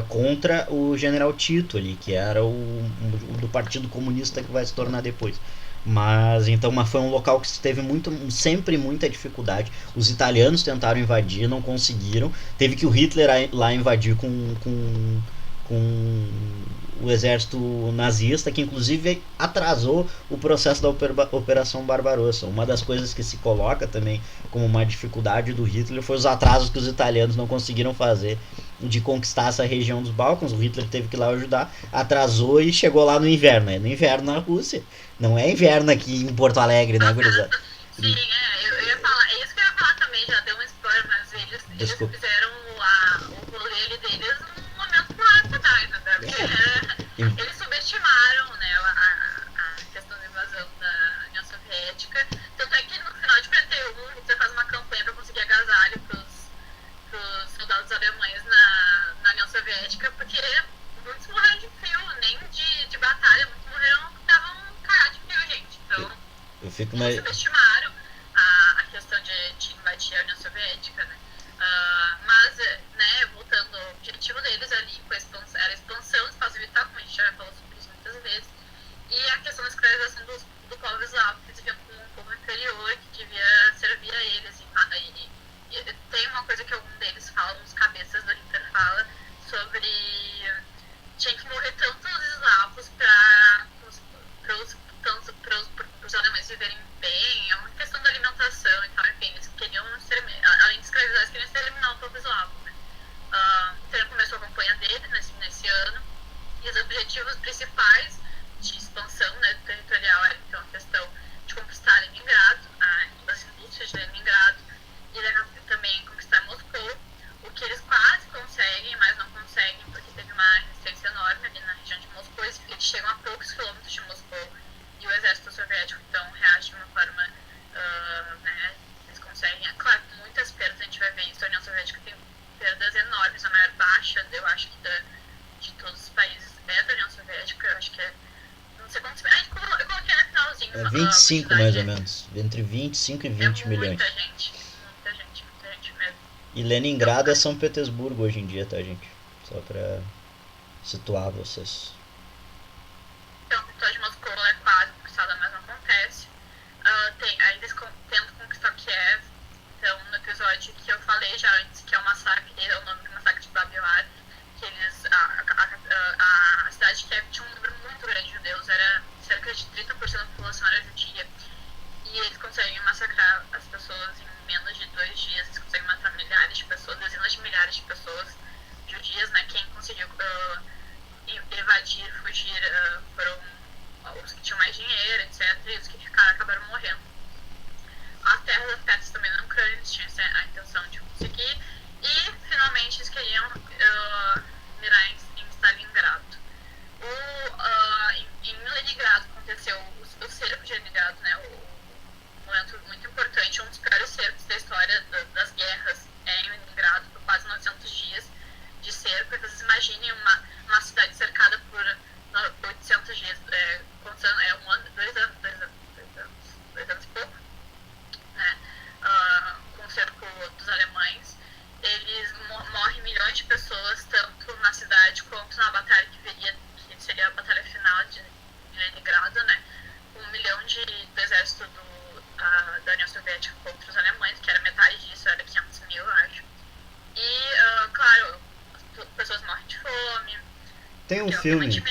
A: contra o general Tito ali, que era o do Partido Comunista que vai se tornar depois. Mas então foi um local que teve sempre muita dificuldade. Os italianos tentaram invadir, não conseguiram. Teve que o Hitler lá invadir com o exército nazista, que inclusive atrasou o processo da Operação Barbarossa. Uma das coisas que se coloca também como uma dificuldade do Hitler foi os atrasos que os italianos não conseguiram fazer de conquistar essa região dos Balcãs. O Hitler teve que ir lá ajudar, atrasou e chegou lá no inverno. É no inverno na Rússia, não é inverno aqui em Porto Alegre, né, gurizada?
B: Sim, eu ia falar, é isso que eu ia falar também, já deu um spoiler, mas eles fizeram o rolê deles num momento mais atrás, né? Porque eles subestimaram, né, a questão da invasão da União Soviética. Tanto é que no final de 41 você faz uma campanha para conseguir agasalho pros soldados alemães na União Soviética, porque muitos morreram de frio, nem de batalha, muitos morreram porque estavam cagados de frio, gente. Então, eles subestimaram a questão de invadir a União Soviética, né? Mas, né, voltando ao objetivo deles ali, era a expansão do espaço vital, como a gente já falou sobre isso muitas vezes, e a questão da escravização do povo eslavo, que eles viam como um povo inferior, que devia servir a eles. E tem uma coisa que algum deles fala, uns cabeças do Hitler fala, sobre tinha que morrer tantos eslavos para os alemães viverem bem, é uma questão da alimentação e tal, enfim, eles queriam, além de escravizar, eles queriam exterminar o povo eslavo, né? Então ele começou a campanha dele nesse ano, e os objetivos principais de expansão, né, territorial era
A: 25 mais ou menos. Entre 25 e 20 milhões.
B: Muita gente mesmo.
A: E Leningrado é São Petersburgo hoje em dia, tá, gente? Só pra situar vocês.
B: Então, a vitória de Moscou é quase conquistada, mas não acontece. Aí eles tentam conquistar Kiev. Então, no episódio que eu falei já antes, que é o massacre, é o nome do massacre de Babi Yar, que a cidade de Kiev tinha um número muito grande de judeus, era cerca de 30% da população era judia. E eles conseguem massacrar as pessoas em menos de 2 dias, eles conseguem matar milhares de pessoas, dezenas de milhares de pessoas judias, né? Quem conseguiu evadir, fugir foram os que tinham mais dinheiro, etc. E os que ficaram acabaram morrendo. As terras afetas também na Ucrânia, eles tinham a intenção de conseguir. E, finalmente, eles queriam mirar em Stalingrado. Em Leningrado aconteceu o cerco de Leningrado, né? Um momento muito importante, um dos piores cercos da história das guerras em Leningrado, por quase 900 dias de cerco. E vocês imaginem uma cidade cercada por 800 dias, quantos anos? Um ano, 2 anos e pouco, né? Com o cerco dos alemães. Eles morrem milhões de pessoas, tanto na cidade quanto na batalha que seria a batalha final de Leningrado, né? 1 milhão do exército da União Soviética contra os alemães, que era metade disso, era 500 mil, eu acho. E, claro, as pessoas morrem de fome.
A: Tem um filme de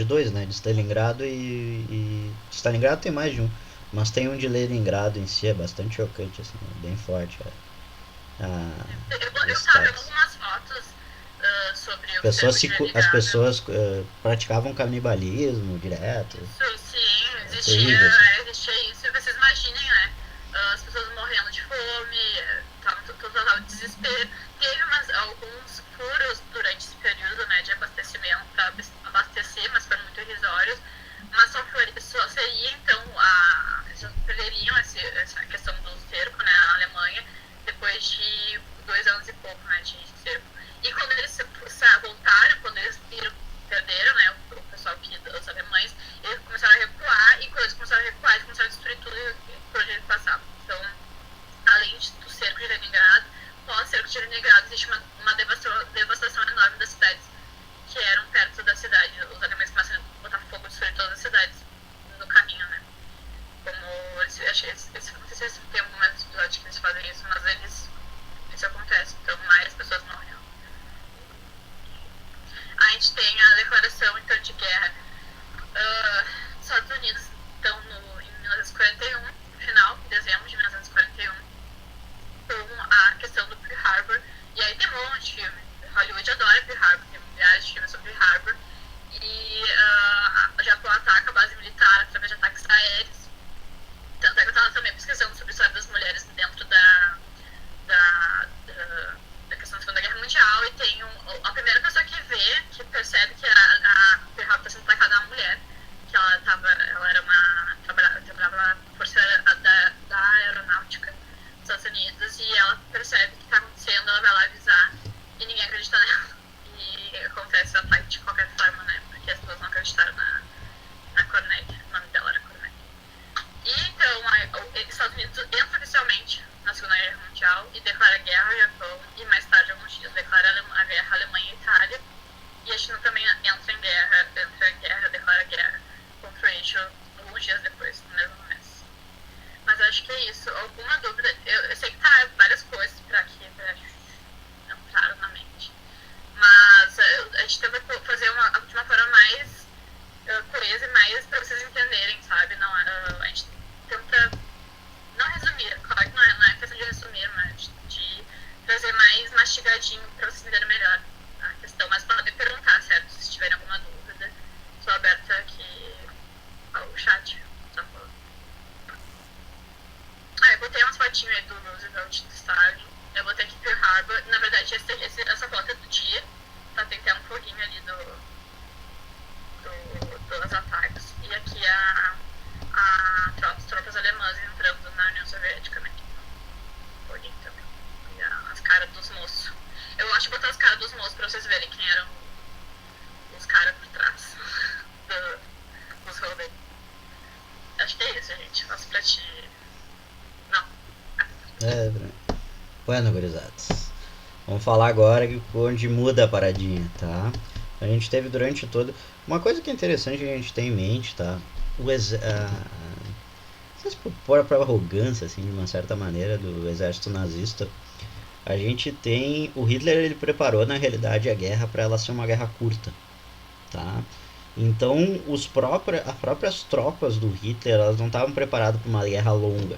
A: dois, né? De Stalingrado e Stalingrado tem mais de um. Mas tem um de Leningrado em si, é bastante chocante, assim, bem forte.
B: Eu estava vendo algumas fotos sobre o cerco de
A: As
B: Leningrado.
A: pessoas praticavam canibalismo direto.
B: Sim, existia isso. E vocês imaginem, né? As pessoas morrendo de fome, total desespero. Teve alguns furos durante esse período, né, de abastecimento para abastecer, mas foram muito irrisórios. Mas só seria, então, eles perderiam essa questão do cerco, né, na Alemanha, depois de 2 anos e pouco, né, de cerco. E quando eles voltaram, quando eles perderam, né, o pessoal os alemães, eles começaram a recuar, e quando eles começaram a recuar, eles começaram a destruir tudo por onde eles passavam. Então, além do cerco de Leningrado, pós-cerco de Leningrado, existe uma devastação enorme das cidades que eram perto da cidade. Os alemães começam a botar fogo, destruir todas as cidades no caminho, né? Como não sei se tem algum episódio que eles fazem isso, mas isso acontece. Então, mais pessoas morrem. A gente tem a declaração, então, de guerra dos Estados Unidos, então, em 1941, no final, em dezembro de 1941, com a questão do Pearl Harbor. E aí tem um monte de filme. Hollywood adora Pearl Harbor, tem milhares de filmes sobre Pearl Harbor. E o Japão ataca a base militar através de ataques aéreos. Tanto é que eu estava também pesquisando sobre a história das mulheres dentro da questão da Segunda Guerra Mundial. E tem a primeira pessoa que percebe que a Pearl Harbor está sendo atacada é uma mulher. Que ela trabalhava na força da aeronáutica dos Estados Unidos, e ela percebe o que está acontecendo, ela vai lá avisar e ninguém acredita nela. E acontece o ataque de qualquer forma, né? Porque as pessoas não acreditaram na Cornélia. O nome dela era Cornélia. E então, os Estados Unidos entra oficialmente na Segunda Guerra Mundial e declara guerra ao Japão, e mais tarde, alguns dias, declara a guerra à Alemanha e Itália. E a China também entra em guerra, declara guerra contra o eixo alguns dias depois, no mesmo mês. Mas eu acho que é isso. Alguma dúvida? Eu sei que tá várias coisas pra aqui, não claro na mente. Mas a gente tenta fazer de uma forma mais coesa e mais pra vocês entenderem, sabe? Não, a gente tenta não resumir, claro que não é questão de resumir, mas de trazer mais mastigadinho pra vocês entenderem melhor a questão. Mas podem perguntar, certo? Se tiverem alguma dúvida. Estou aberta aqui ao chat. Só falar. Eu botei umas fotinhas aí do Roosevelt e do Stalin. Eu botei aqui Pearl Harbor. Na verdade, essa foto é do dia. Tá tentando um foguinho ali dos ataques. E aqui as tropas alemãs entrando na União Soviética, né? Foguinho também. E as caras dos moços. Eu gosto de botar as caras dos moços pra vocês verem quem eram os caras por trás dos rolês. pode ter isso, gente. Nossa, pra te... Não.
A: É, bueno, gurizadas. Vamos falar agora onde muda a paradinha, tá? A gente teve durante todo... Uma coisa que é interessante que a gente tem em mente, tá? Não sei se por própria arrogância, assim, de uma certa maneira, do exército nazista, a gente tem... O Hitler, ele preparou, na realidade, a guerra para ela ser uma guerra curta, tá? Então, as próprias tropas do Hitler, elas não estavam preparadas para uma guerra longa.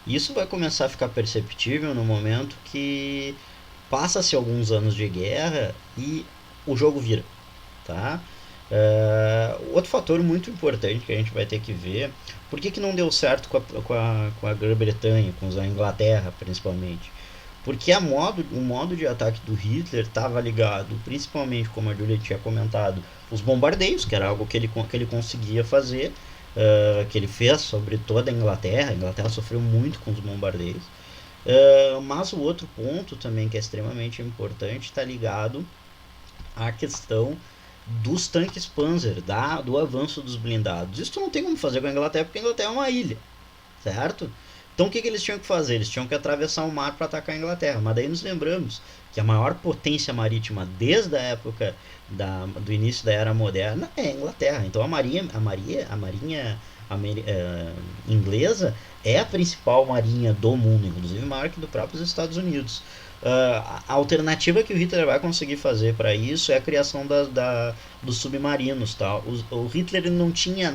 A: Isso vai começar a ficar perceptível no momento que passa-se alguns anos de guerra e o jogo vira, tá? Outro fator muito importante que a gente vai ter que ver, por que não deu certo com a Grã-Bretanha, com a Inglaterra principalmente? Porque o modo de ataque do Hitler estava ligado, principalmente, como a Julia tinha comentado, os bombardeios, que era algo que ele conseguia fazer, que ele fez sobre toda a Inglaterra. A Inglaterra sofreu muito com os bombardeios. Mas o outro ponto também que é extremamente importante está ligado à questão dos tanques Panzer, do avanço dos blindados. Isso tu não tem como fazer com a Inglaterra, porque a Inglaterra é uma ilha, certo? Então o que eles tinham que fazer? Eles tinham que atravessar o mar para atacar a Inglaterra. Mas daí nos lembramos que a maior potência marítima desde a época do início da Era Moderna é a Inglaterra. Então a marinha inglesa é a principal marinha do mundo, inclusive maior que do próprio Estados Unidos. A alternativa que o Hitler vai conseguir fazer para isso é a criação dos submarinos. Tá? O Hitler não tinha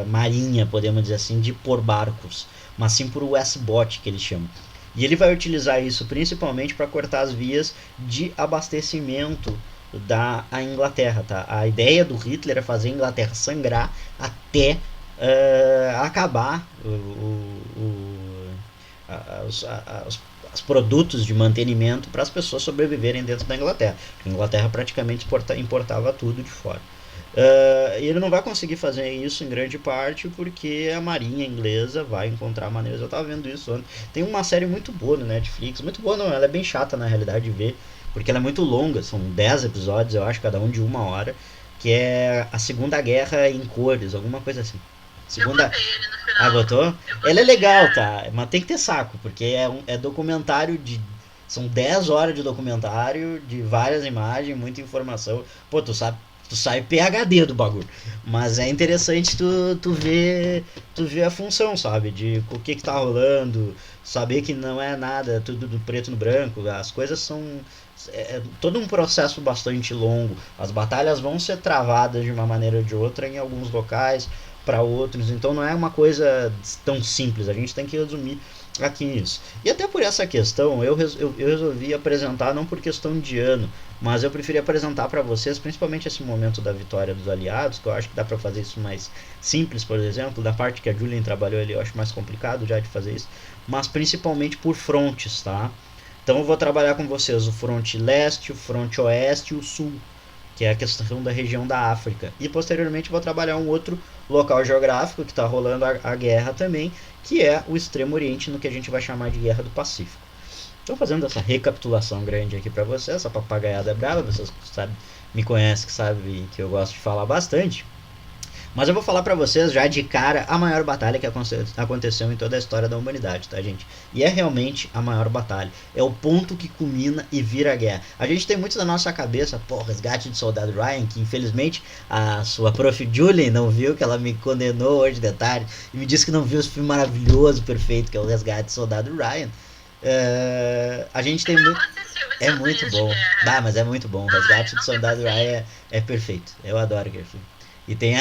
A: marinha, podemos dizer assim, de por barcos, mas sim por U-boat, que eles chamam. E ele vai utilizar isso principalmente para cortar as vias de abastecimento da Inglaterra. Tá? A ideia do Hitler é fazer a Inglaterra sangrar até acabar os produtos de mantenimento para as pessoas sobreviverem dentro da Inglaterra. A Inglaterra praticamente importava tudo de fora. E ele não vai conseguir fazer isso em grande parte porque a marinha inglesa vai encontrar maneiras. Eu estava vendo isso ontem. Tem uma série muito boa no Netflix. Muito boa não, ela é bem chata na realidade de ver, porque ela é muito longa. São 10 episódios, eu acho, cada um de 1 hora, que é a Segunda Guerra em cores, alguma coisa assim. Segunda...
B: Eu botei ele no final.
A: Botou? Ela é legal, tá? Mas tem que ter saco, porque é documentário de... São 10 horas de documentário, de várias imagens, muita informação. Pô, tu sai PhD do bagulho. Mas é interessante tu ver a função, sabe? De o que tá rolando, saber que não é nada, tudo do preto no branco. As coisas são... É todo um processo bastante longo. As batalhas vão ser travadas de uma maneira ou de outra em alguns locais, para outros, então não é uma coisa tão simples. A gente tem que resumir aqui nisso. E até por essa questão eu resolvi apresentar, não por questão de ano, mas eu preferi apresentar para vocês, principalmente esse momento da vitória dos aliados, que eu acho que dá para fazer isso mais simples, por exemplo, da parte que a Julian trabalhou ali, eu acho mais complicado já de fazer isso, mas principalmente por frontes, tá? Então eu vou trabalhar com vocês o fronte leste, o fronte oeste e o sul, que é a questão da região da África. E posteriormente vou trabalhar um outro local geográfico que está rolando a guerra também, que é o Extremo Oriente, no que a gente vai chamar de Guerra do Pacífico. Estou fazendo essa recapitulação grande aqui para vocês, essa papagaiada brava, vocês me conhecem, que sabem que eu gosto de falar bastante. Mas eu vou falar pra vocês já de cara a maior batalha que aconteceu em toda a história da humanidade, tá, gente? E é realmente a maior batalha. É o ponto que culmina e vira a guerra. A gente tem muito na nossa cabeça, pô, Resgate do Soldado Ryan, que infelizmente a sua prof. Julie não viu, que ela me condenou hoje de tarde e me disse que não viu esse filme maravilhoso, perfeito, que é o Resgate do Soldado Ryan. A gente tem muito... É muito bom. Mas é muito bom. O Resgate do Soldado Ryan é perfeito. Eu adoro aquele filme. E tem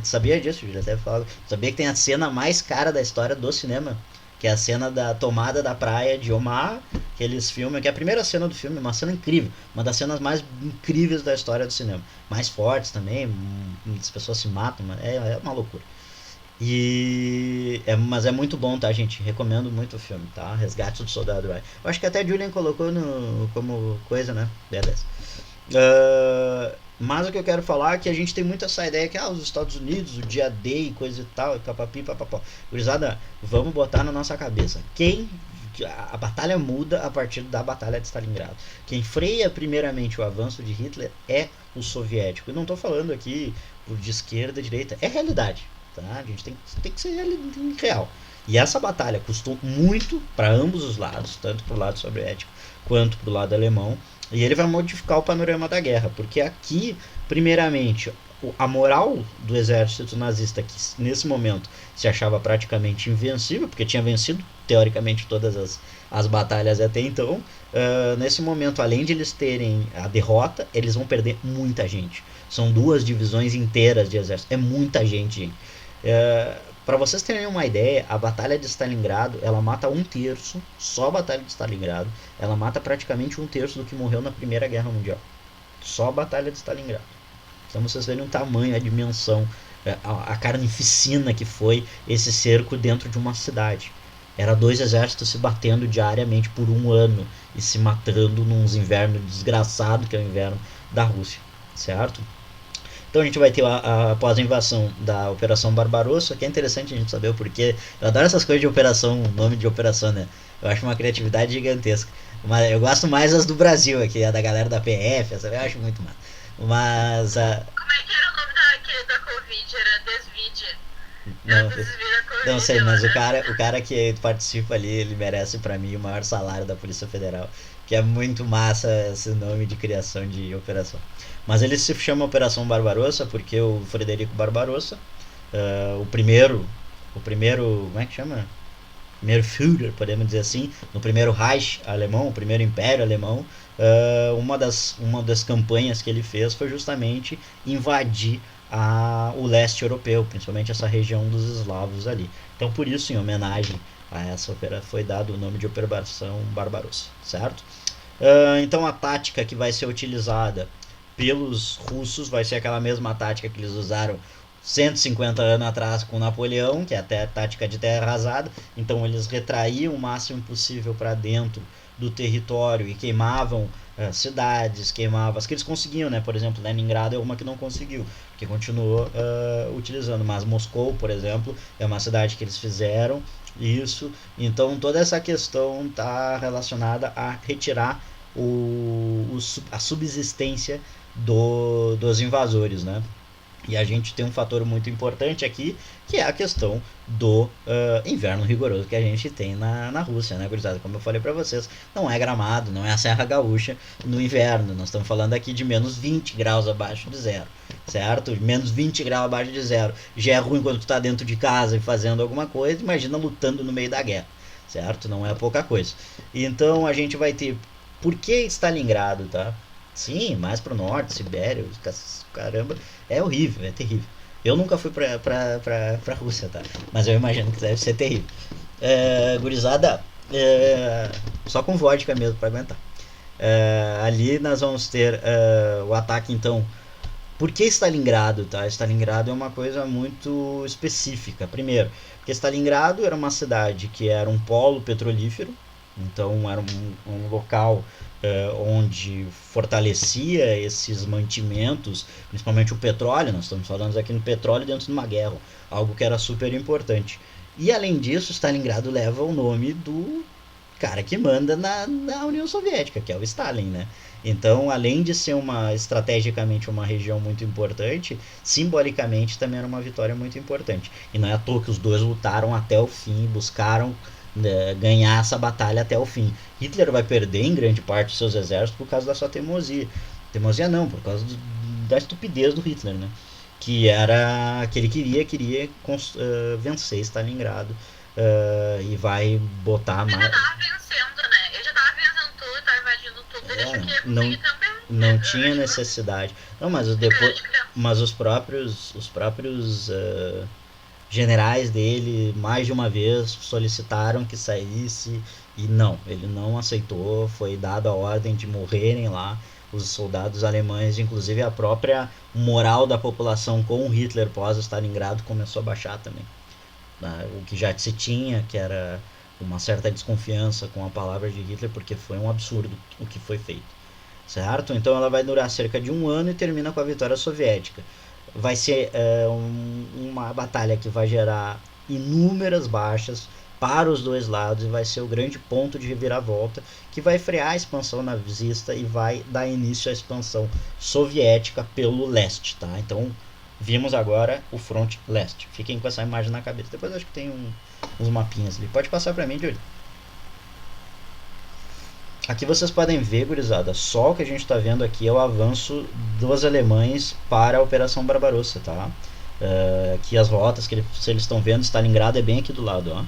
A: sabia disso, Julia? Até falo. Sabia que tem a cena mais cara da história do cinema, que é a cena da tomada da praia de Omar, que eles filmam, que é a primeira cena do filme, uma cena incrível, uma das cenas mais incríveis da história do cinema. Mais fortes também, as pessoas se matam, é uma loucura. Mas é muito bom, tá, gente? Recomendo muito o filme, tá? Resgate do Soldado Ryan. Eu acho que até a Julian colocou como coisa, né? Beleza. Mas o que eu quero falar é que a gente tem muito essa ideia que os Estados Unidos, o dia D e coisa e tal, e papapi, papapó. Gurizada, vamos botar na nossa cabeça. A batalha muda a partir da Batalha de Stalingrado. Quem freia primeiramente o avanço de Hitler é o soviético. Eu não estou falando aqui de esquerda, direita. É realidade. tá? A gente tem que ser real. E essa batalha custou muito para ambos os lados, tanto para o lado soviético quanto para o lado alemão, e ele vai modificar o panorama da guerra, porque aqui, primeiramente, a moral do exército nazista, que nesse momento se achava praticamente invencível, porque tinha vencido teoricamente todas as batalhas até então, nesse momento, além de eles terem a derrota, eles vão perder muita gente. São 2 divisões inteiras de exército, é muita gente, gente. Para vocês terem uma ideia, a Batalha de Stalingrado, ela mata 1/3, só a Batalha de Stalingrado, ela mata praticamente 1/3 do que morreu na Primeira Guerra Mundial. Só a Batalha de Stalingrado. Então vocês verem o tamanho, a dimensão, a carnificina que foi esse cerco dentro de uma cidade. Era 2 exércitos se batendo diariamente por 1 ano e se matando num inverno desgraçado que é o inverno da Rússia, certo? Então a gente vai ter após a invasão da Operação Barbarossa, que é interessante a gente saber o porquê. Eu adoro essas coisas de operação, nome de operação, né? Eu acho uma criatividade gigantesca. Mas eu gosto mais as do Brasil aqui, a da galera da PF, essa eu acho muito massa. Mas
B: Como é que era o nome da Covid? Era Desvide. Era
A: não,
B: Desvide da Covid.
A: não sei,
B: Lá,
A: mas
B: né?
A: o cara que participa ali, ele merece pra mim o maior salário da Polícia Federal, que é muito massa esse nome de criação de operação. Mas ele se chama Operação Barbarossa porque o Frederico Barbarossa, o primeiro, como é que chama? Primeiro Führer, podemos dizer assim, no primeiro Reich alemão, o primeiro Império Alemão, uma das campanhas que ele fez foi justamente invadir o leste europeu, principalmente essa região dos eslavos ali. Então, por isso, em homenagem a essa operação, foi dado o nome de Operação Barbarossa, certo? Então, a tática que vai ser utilizada pelos russos vai ser aquela mesma tática que eles usaram 150 anos atrás com Napoleão, que é até a tática de terra arrasada. Então eles retraíam o máximo possível para dentro do território e queimavam cidades, queimavam as que eles conseguiam, né? Por exemplo, Leningrado é uma que não conseguiu, que continuou utilizando, mas Moscou, por exemplo, é uma cidade que eles fizeram isso. Então toda essa questão está relacionada a retirar a subsistência dos invasores, né? E a gente tem um fator muito importante aqui, que é a questão do inverno rigoroso que a gente tem na Rússia, né, gurizada? Como eu falei para vocês, não é Gramado, não é a Serra Gaúcha no inverno. Nós estamos falando aqui de menos 20 graus abaixo de zero, certo? Menos 20 graus abaixo de zero. Já é ruim quando tu tá dentro de casa e fazendo alguma coisa, imagina lutando no meio da guerra, certo? Não é pouca coisa. Então a gente vai ter... Por que Stalingrado, tá? Sim, mais pro norte, Sibéria, caramba, é horrível, é terrível. Eu nunca fui pra Rússia, tá? Mas eu imagino que deve ser terrível. Gurizada, só com vodka mesmo pra aguentar. Ali nós vamos ter o ataque, então. Por que Stalingrado, tá? Stalingrado é uma coisa muito específica. Primeiro, porque Stalingrado era uma cidade que era um polo petrolífero, então era um local onde fortalecia esses mantimentos, principalmente o petróleo. Nós estamos falando aqui no petróleo dentro de uma guerra, algo que era super importante. E além disso, Stalingrado leva o nome do cara que manda na União Soviética, que é o Stalin, né? Então, além de ser estrategicamente uma região muito importante, simbolicamente também era uma vitória muito importante. E não é à toa que os dois lutaram até o fim, buscaram ganhar essa batalha até o fim. Hitler vai perder em grande parte dos seus exércitos por causa da sua teimosia. Teimosia não, por causa da estupidez do Hitler, né? Que era que ele queria vencer Stalingrado, e vai botar
B: Ele já
A: mais.
B: tava vencendo, né? Ele já tava vencendo tudo, tava invadindo tudo, ele achou que ia
A: Não,
B: conseguir também.
A: não
B: Eu
A: tinha
B: acho
A: necessidade. Não, mas
B: que
A: depois,
B: de criança.
A: mas os próprios generais dele mais de uma vez solicitaram que saísse e não, ele não aceitou. Foi dada a ordem de morrerem lá os soldados alemães, inclusive a própria moral da população com Hitler pós Stalingrado começou a baixar também, né? O que já se tinha, que era uma certa desconfiança com a palavra de Hitler, porque foi um absurdo o que foi feito, certo? Então ela vai durar cerca de um ano e termina com a vitória soviética. Vai ser uma batalha que vai gerar inúmeras baixas para os dois lados e vai ser o grande ponto de reviravolta que vai frear a expansão nazista e vai dar início à expansão soviética pelo leste, tá? Então Vimos agora o front leste. Fiquem com essa imagem na cabeça. Depois acho que tem uns mapinhas ali. Pode passar pra mim, Júlio. Aqui vocês podem ver, gurizada, só o que a gente está vendo aqui é o avanço dos alemães para a Operação Barbarossa, tá? Aqui as rotas que eles estão vendo, Stalingrado é bem aqui do lado, ó,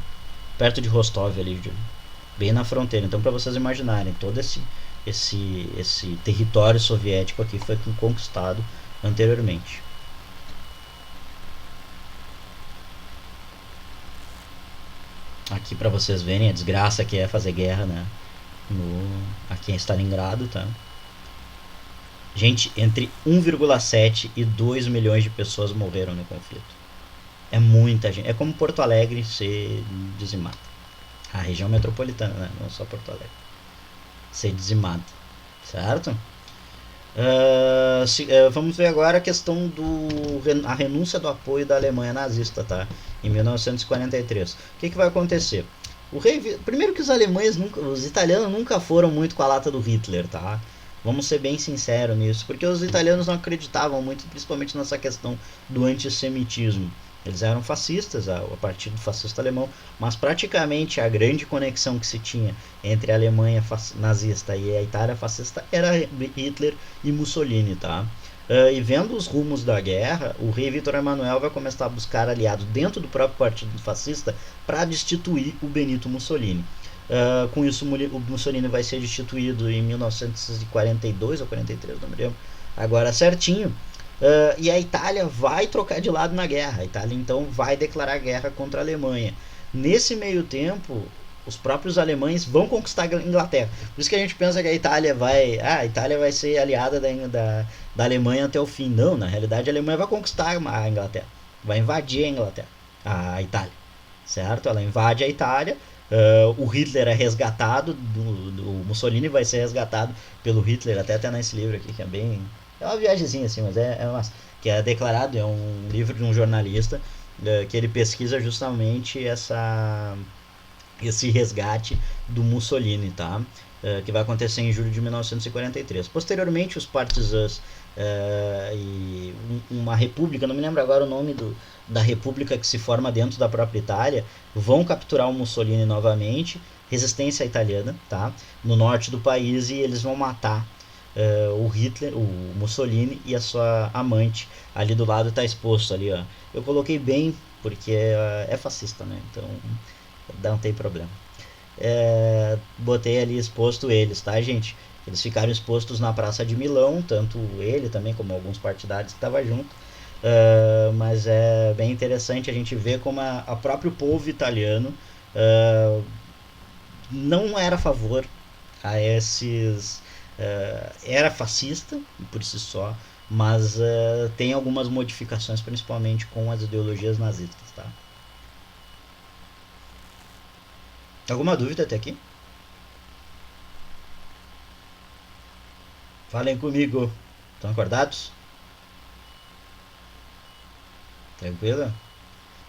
A: perto de Rostov ali, bem na fronteira. Então, para vocês imaginarem, todo esse território soviético aqui foi conquistado anteriormente. Aqui para vocês verem a desgraça que é fazer guerra, né? Aqui em Stalingrado, tá? Gente, entre 1,7 e 2 milhões de pessoas morreram no conflito. É muita gente. É como Porto Alegre ser dizimada. A região metropolitana, né? Não só Porto Alegre. Ser dizimada. Certo? Vamos ver agora a questão a renúncia do apoio da Alemanha nazista, tá? Em 1943. O que vai acontecer? Primeiro que os italianos nunca foram muito com a lata do Hitler, tá? Vamos ser bem sinceros nisso, porque os italianos não acreditavam muito, principalmente nessa questão do antissemitismo. Eles eram fascistas, o partido fascista alemão, mas praticamente a grande conexão que se tinha entre a Alemanha nazista e a Itália fascista era Hitler e Mussolini, tá? E vendo os rumos da guerra, o rei Vítor Emanuel vai começar a buscar aliados dentro do próprio partido fascista para destituir o Benito Mussolini. Com isso, o Mussolini vai ser destituído em 1942 ou 43, não me lembro agora certinho. E a Itália vai trocar de lado na guerra. A Itália então vai declarar guerra contra a Alemanha. Nesse meio tempo, os próprios alemães vão conquistar a Inglaterra. Por isso que a gente pensa que a Itália vai ser aliada da Alemanha até o fim. Não, na realidade a Alemanha vai conquistar a Inglaterra. Vai invadir a Inglaterra, a Itália. Certo? Ela invade a Itália. O Hitler é resgatado, o Mussolini vai ser resgatado pelo Hitler, até nesse livro aqui, que é bem... É uma viagemzinha assim, mas que é declarado, é um livro de um jornalista que ele pesquisa justamente esse resgate do Mussolini, tá? Que vai acontecer em julho de 1943. Posteriormente, os partisãs e uma república, não me lembro agora o nome da república que se forma dentro da própria Itália, vão capturar o Mussolini novamente, resistência italiana, tá? No norte do país, e eles vão matar o Hitler, o Mussolini e a sua amante. Ali do lado está exposto ali, ó. Eu coloquei bem porque é fascista, né? Então não tem problema. Botei ali exposto eles, tá, gente? Eles ficaram expostos na Praça de Milão, tanto ele também como alguns partidários que estavam junto. Mas é bem interessante a gente ver como a próprio povo italiano não era a favor a esses... era fascista por si só, mas tem algumas modificações, principalmente com as ideologias nazistas, tá? Alguma dúvida até aqui? Falem comigo. Estão acordados? Tranquilo?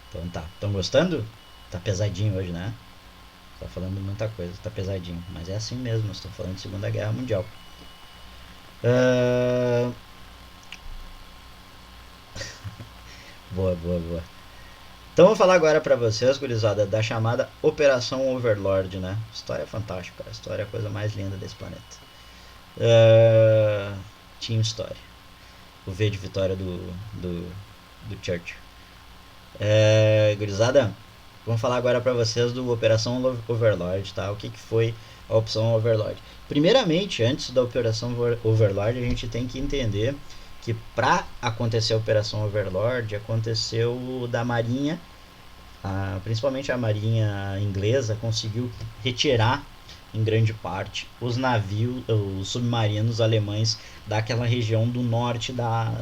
A: Então tá. Estão gostando? Tá pesadinho hoje, né? Tá falando muita coisa, tá pesadinho. Mas é assim mesmo, nós estamos falando de Segunda Guerra Mundial. Boa. Então vou falar agora pra vocês, gurizada, da chamada Operação Overlord, né? História fantástica, cara. História é a coisa mais linda desse planeta. Team Story. O V de vitória do Churchill. Gurizada, vamos falar agora pra vocês do Operação Overlord, tá? O que foi a Operação Overlord? Primeiramente, antes da Operação Overlord, a gente tem que entender que para acontecer a Operação Overlord, aconteceu da Marinha, principalmente a Marinha inglesa, conseguiu retirar em grande parte os navios, os submarinos alemães daquela região do norte da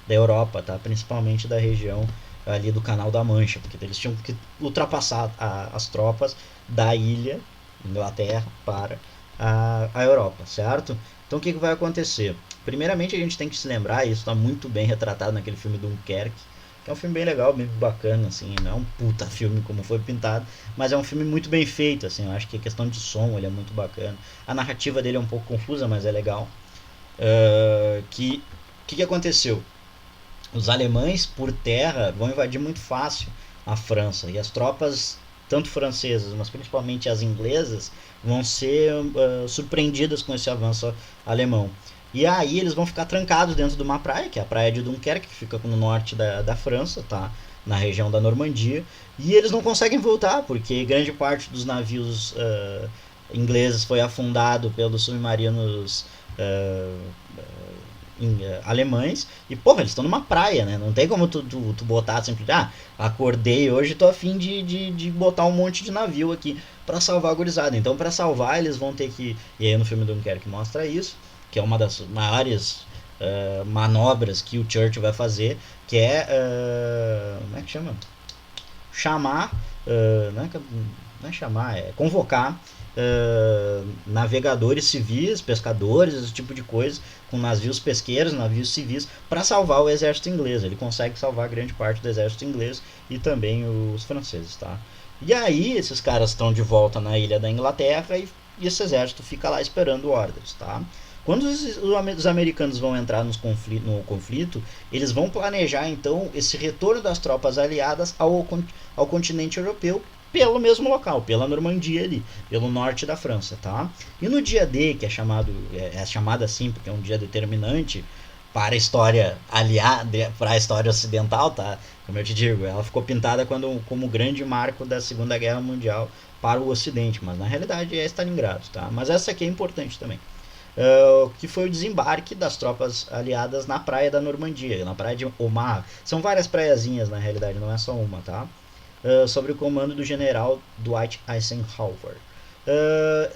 A: Europa, tá? Principalmente da região ali do Canal da Mancha, porque eles tinham que ultrapassar as tropas da ilha Inglaterra para a Europa, certo? Então o que vai acontecer? Primeiramente a gente tem que se lembrar, e isso está muito bem retratado naquele filme Dunkerque, que é um filme bem legal, bem bacana, assim, não é um puta filme como foi pintado, mas é um filme muito bem feito, assim, eu acho que a questão de som, ele é muito bacana, a narrativa dele é um pouco confusa, mas é legal. Que aconteceu? os alemães por terra vão invadir muito fácil a França, e as tropas, tanto francesas, mas principalmente as inglesas, vão ser surpreendidas com esse avanço alemão. E aí eles vão ficar trancados dentro de uma praia, que é a praia de Dunkerque, que fica no norte da França, tá? Na região da Normandia. E eles não conseguem voltar, porque grande parte dos navios ingleses foi afundado pelos submarinos alemães. E, porra, eles estão numa praia, né? Não tem como tu botar sempre, acordei hoje, tô a fim de botar um monte de navio aqui para salvar a gurizada. Então, para salvar, eles vão ter que. E aí no filme do Dunkerque mostra isso, que é uma das maiores manobras que o Churchill vai fazer, que é. Como é que chama? Chamar. Não é chamar, é convocar navegadores civis, pescadores, esse tipo de coisa, com navios pesqueiros, navios civis, para salvar o exército inglês. Ele consegue salvar grande parte do exército inglês e também os franceses, tá? E aí esses caras estão de volta na ilha da Inglaterra e esse exército fica lá esperando ordens, tá? Quando os americanos vão entrar no conflito, eles vão planejar então esse retorno das tropas aliadas ao continente europeu pelo mesmo local, pela Normandia ali, pelo norte da França, tá? E no dia D, que é chamado assim porque é um dia determinante para a história aliada, para a história ocidental, tá? Como eu te digo, ela ficou pintada como grande marco da Segunda Guerra Mundial para o Ocidente, mas na realidade é Stalingrado, tá? Mas essa aqui é importante também. Que foi o desembarque das tropas aliadas na praia da Normandia, na praia de Omaha. São várias praiazinhas na realidade, não é só uma, tá? Sobre o comando do general Dwight Eisenhower.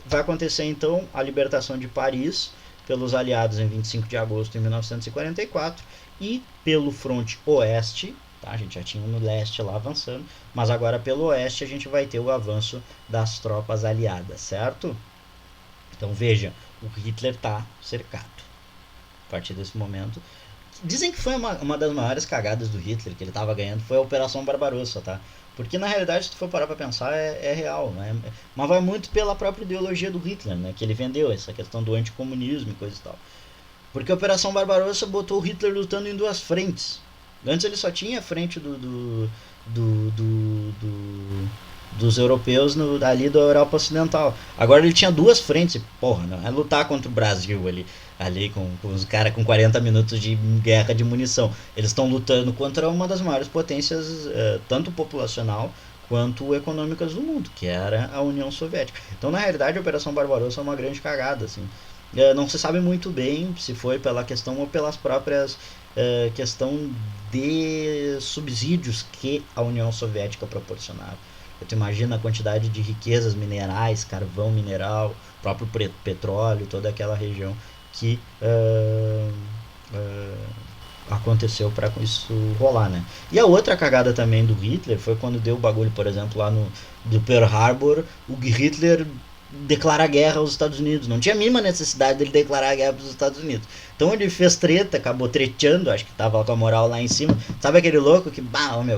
A: Vai acontecer então a libertação de Paris pelos aliados em 25 de agosto de 1944 e pelo fronte oeste, tá? A gente já tinha no leste lá avançando, mas agora pelo oeste a gente vai ter o avanço das tropas aliadas, certo? Então veja, o Hitler está cercado a partir desse momento. Dizem que foi uma das maiores cagadas do Hitler que ele estava ganhando, foi a Operação Barbarossa, tá? Porque na realidade, se tu for parar pra pensar, é real, né? Mas vai muito pela própria ideologia do Hitler, né? Que ele vendeu, essa questão do anticomunismo e coisa e tal. Porque a Operação Barbarossa botou o Hitler lutando em duas frentes. Antes ele só tinha a frente dos europeus ali da Europa Ocidental. Agora ele tinha duas frentes. Porra, não é lutar contra o Brasil ali com os caras com 40 minutos de guerra de munição. Eles estão lutando contra uma das maiores potências, tanto populacional quanto econômicas do mundo, que era a União Soviética. Então, na realidade, a Operação Barbarossa é uma grande cagada, assim. Não se sabe muito bem se foi pela questão ou pelas próprias questão de subsídios que a União Soviética proporcionava. Tu imagina a quantidade de riquezas minerais, carvão mineral, próprio petróleo, toda aquela região que aconteceu para isso rolar, né? E a outra cagada também do Hitler foi quando deu o bagulho, por exemplo, lá do Pearl Harbor, o Hitler declarar guerra aos Estados Unidos. Não tinha a mínima necessidade dele declarar guerra para os Estados Unidos. Então ele fez treta, acabou treteando, acho que tava com a moral lá em cima. Sabe aquele louco que,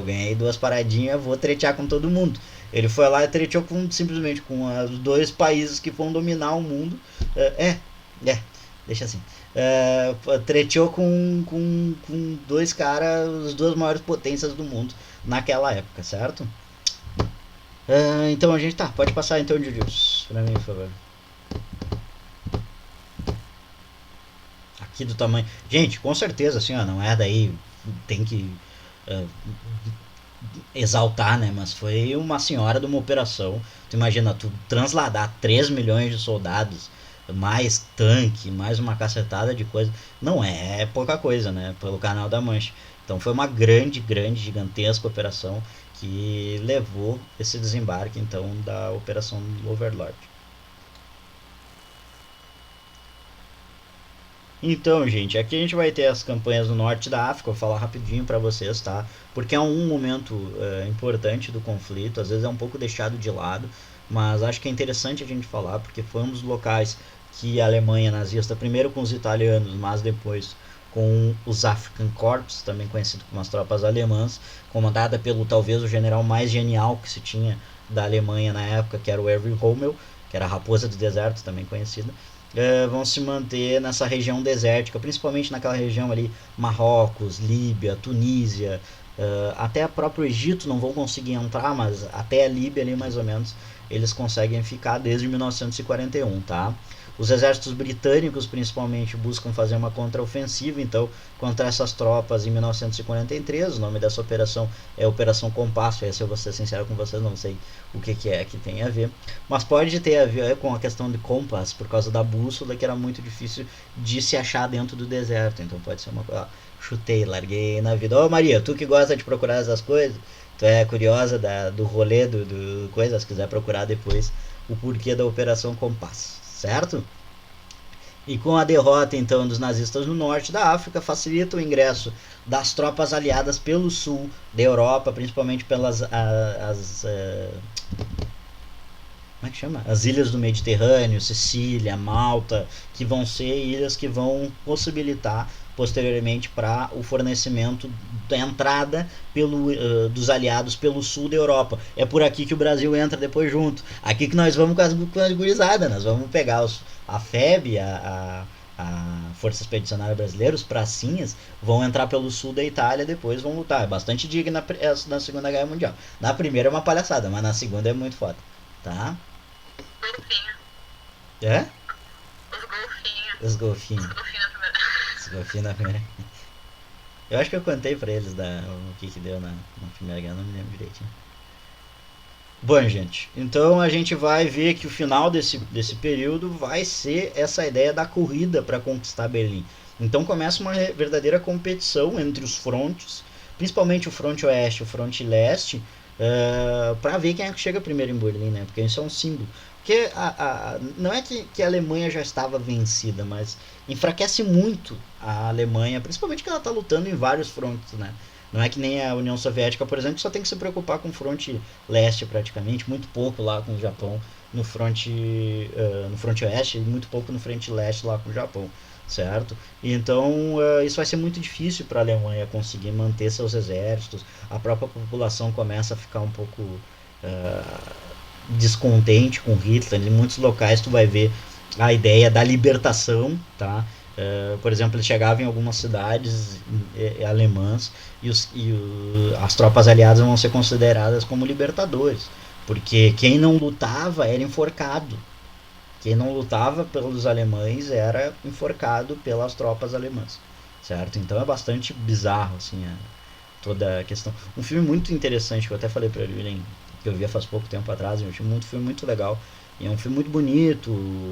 A: ganhei duas paradinhas, vou tretear com todo mundo. Ele foi lá e treteou simplesmente com os dois países que vão dominar o mundo. Deixa assim. Treteou com dois caras, as duas maiores potências do mundo naquela época, certo? Então a gente pode passar então, Julius, pra mim, por favor. Aqui do tamanho. Gente, com certeza, assim, ó, não é daí. Tem que exaltar, né? Mas foi uma senhora de uma operação. Tu imagina, tu transladar 3 milhões de soldados, mais tanque, mais uma cacetada de coisa. Não é pouca coisa, né? Pelo Canal da Mancha. Então foi uma grande, gigantesca operação que levou esse desembarque então da Operação Overlord. Então, gente, aqui a gente vai ter as campanhas no norte da África, vou falar rapidinho para vocês, tá? Porque é um momento importante do conflito, às vezes é um pouco deixado de lado, mas acho que é interessante a gente falar, porque foi um dos locais que a Alemanha nazista, primeiro com os italianos, mas depois com os African Corps, também conhecido como as tropas alemãs, comandada pelo talvez o general mais genial que se tinha da Alemanha na época, que era o Erwin Rommel, que era a Raposa do Deserto, também conhecida. vão se manter nessa região desértica, principalmente naquela região ali, Marrocos, Líbia, Tunísia, até o próprio Egito não vão conseguir entrar, mas até a Líbia ali mais ou menos eles conseguem ficar desde 1941, tá? Os exércitos britânicos principalmente buscam fazer uma contraofensiva, então, contra essas tropas em 1943. O nome dessa operação é Operação Compasso. Essa eu vou ser sincero com vocês, não sei o que é que tem a ver, mas pode ter a ver com a questão de compass, por causa da bússola, que era muito difícil de se achar dentro do deserto. Então pode ser uma coisa. Chutei, larguei na vida. Ô Maria, tu que gosta de procurar essas coisas, tu é curiosa do rolê do coisa, se quiser procurar depois o porquê da Operação Compass, certo? E com a derrota então dos nazistas no norte da África, facilita o ingresso das tropas aliadas pelo sul da Europa, principalmente pelas como é que chama? As ilhas do Mediterrâneo, Sicília, Malta, que vão ser ilhas que vão possibilitar posteriormente para o fornecimento da entrada dos aliados pelo sul da Europa. É por aqui que o Brasil entra depois junto. Aqui que nós vamos com as gurizadas, nós vamos pegar a FEB, a Força Expedicionária Brasileira, os pracinhas, vão entrar pelo sul da Itália, depois vão lutar. É bastante digna na Segunda Guerra Mundial. Na primeira é uma palhaçada, mas na segunda é muito foda. Tá?
B: Golfinho.
A: É?
B: Os golfinhos.
A: Os golfinhos.
B: Os golfinhos na primeira.
A: Os golfinhos na primeira. Eu acho que eu contei pra eles o que deu na primeira guerra, não me lembro direitinho. Bom, gente, então a gente vai ver que o final desse período vai ser essa ideia da corrida para conquistar Berlim. Então começa uma verdadeira competição entre os frontes, principalmente o fronte oeste e o fronte leste, para ver quem é que chega primeiro em Berlim, né? Porque isso é um símbolo. Porque não é que a Alemanha já estava vencida, mas enfraquece muito a Alemanha, principalmente que ela está lutando em vários frontes, né? Não é que nem a União Soviética, por exemplo, que só tem que se preocupar com o fronte leste praticamente, muito pouco lá com o Japão no fronte oeste e muito pouco no fronte leste lá com o Japão, certo? Então isso vai ser muito difícil para a Alemanha conseguir manter seus exércitos. A própria população começa a ficar um pouco descontente com Hitler. Em muitos locais tu vai ver a ideia da libertação, tá? Por exemplo, eles chegavam em algumas cidades alemãs e as tropas aliadas vão ser consideradas como libertadores, porque quem não lutava era enforcado. Quem não lutava pelos alemães era enforcado pelas tropas alemãs, certo? Então é bastante bizarro assim toda a questão. Um filme muito interessante que eu até falei para ele, que eu via faz pouco tempo atrás, um filme muito legal. E é um filme muito bonito,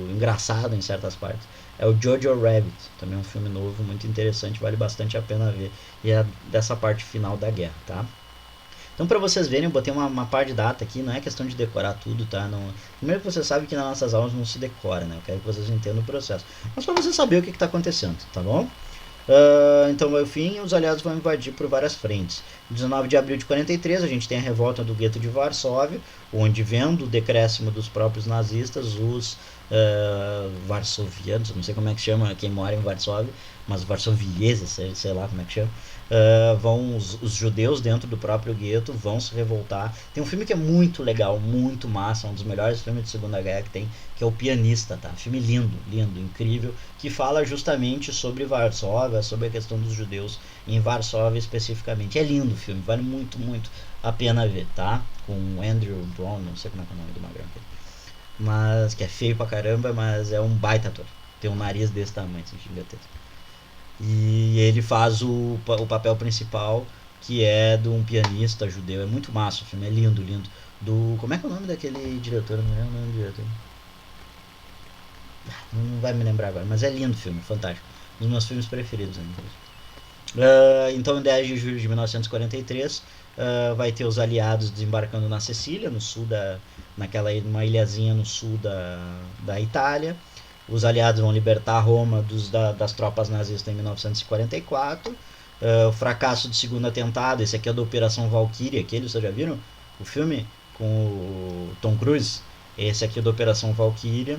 A: engraçado em certas partes. É o Jojo Rabbit, também é um filme novo, muito interessante, vale bastante a pena ver. E é dessa parte final da guerra, tá? Então, para vocês verem, eu botei uma par de data aqui, não é questão de decorar tudo, tá? Não... Primeiro que você sabe que nas nossas aulas não se decora, né? Eu quero que vocês entendam o processo. Mas para você saber o que está acontecendo, tá bom? Então, no fim, os aliados vão invadir por várias frentes. 19 de abril de 43, a gente tem a revolta do gueto de Varsóvia, onde, vendo o decréscimo dos próprios nazistas, os varsovianos, não sei como é que chama quem mora em Varsóvia, mas varsovieses, sei lá como é que chama, os judeus dentro do próprio gueto vão se revoltar. Tem um filme que é muito legal, muito massa, um dos melhores filmes de Segunda Guerra que tem, que é O Pianista, tá? Filme lindo, lindo, incrível, que fala justamente sobre Varsóvia, sobre a questão dos judeus em Varsóvia especificamente. É lindo o filme, vale muito, muito a pena ver, tá? Com Andrew Brown, não sei como é que é o nome do magrão aqui, mas que é feio pra caramba, mas é um baita ator. Tem um nariz desse tamanho, assim, gigantesco. E ele faz o papel principal, que é de um pianista judeu. É muito massa o filme, é lindo, lindo. Como é que é o nome daquele diretor? Não é o nome do diretor. Não vai me lembrar agora, mas é lindo o filme, fantástico. Um dos meus filmes preferidos ainda. Então, em 10 de julho de 1943, vai ter os aliados desembarcando na Sicília, no sul uma ilhazinha no sul da Itália. Os aliados vão libertar Roma das tropas nazistas em 1944. O fracasso do segundo atentado, esse aqui é da Operação Valkyrie, vocês já viram? O filme com o Tom Cruise. Esse aqui é da Operação Valkyrie,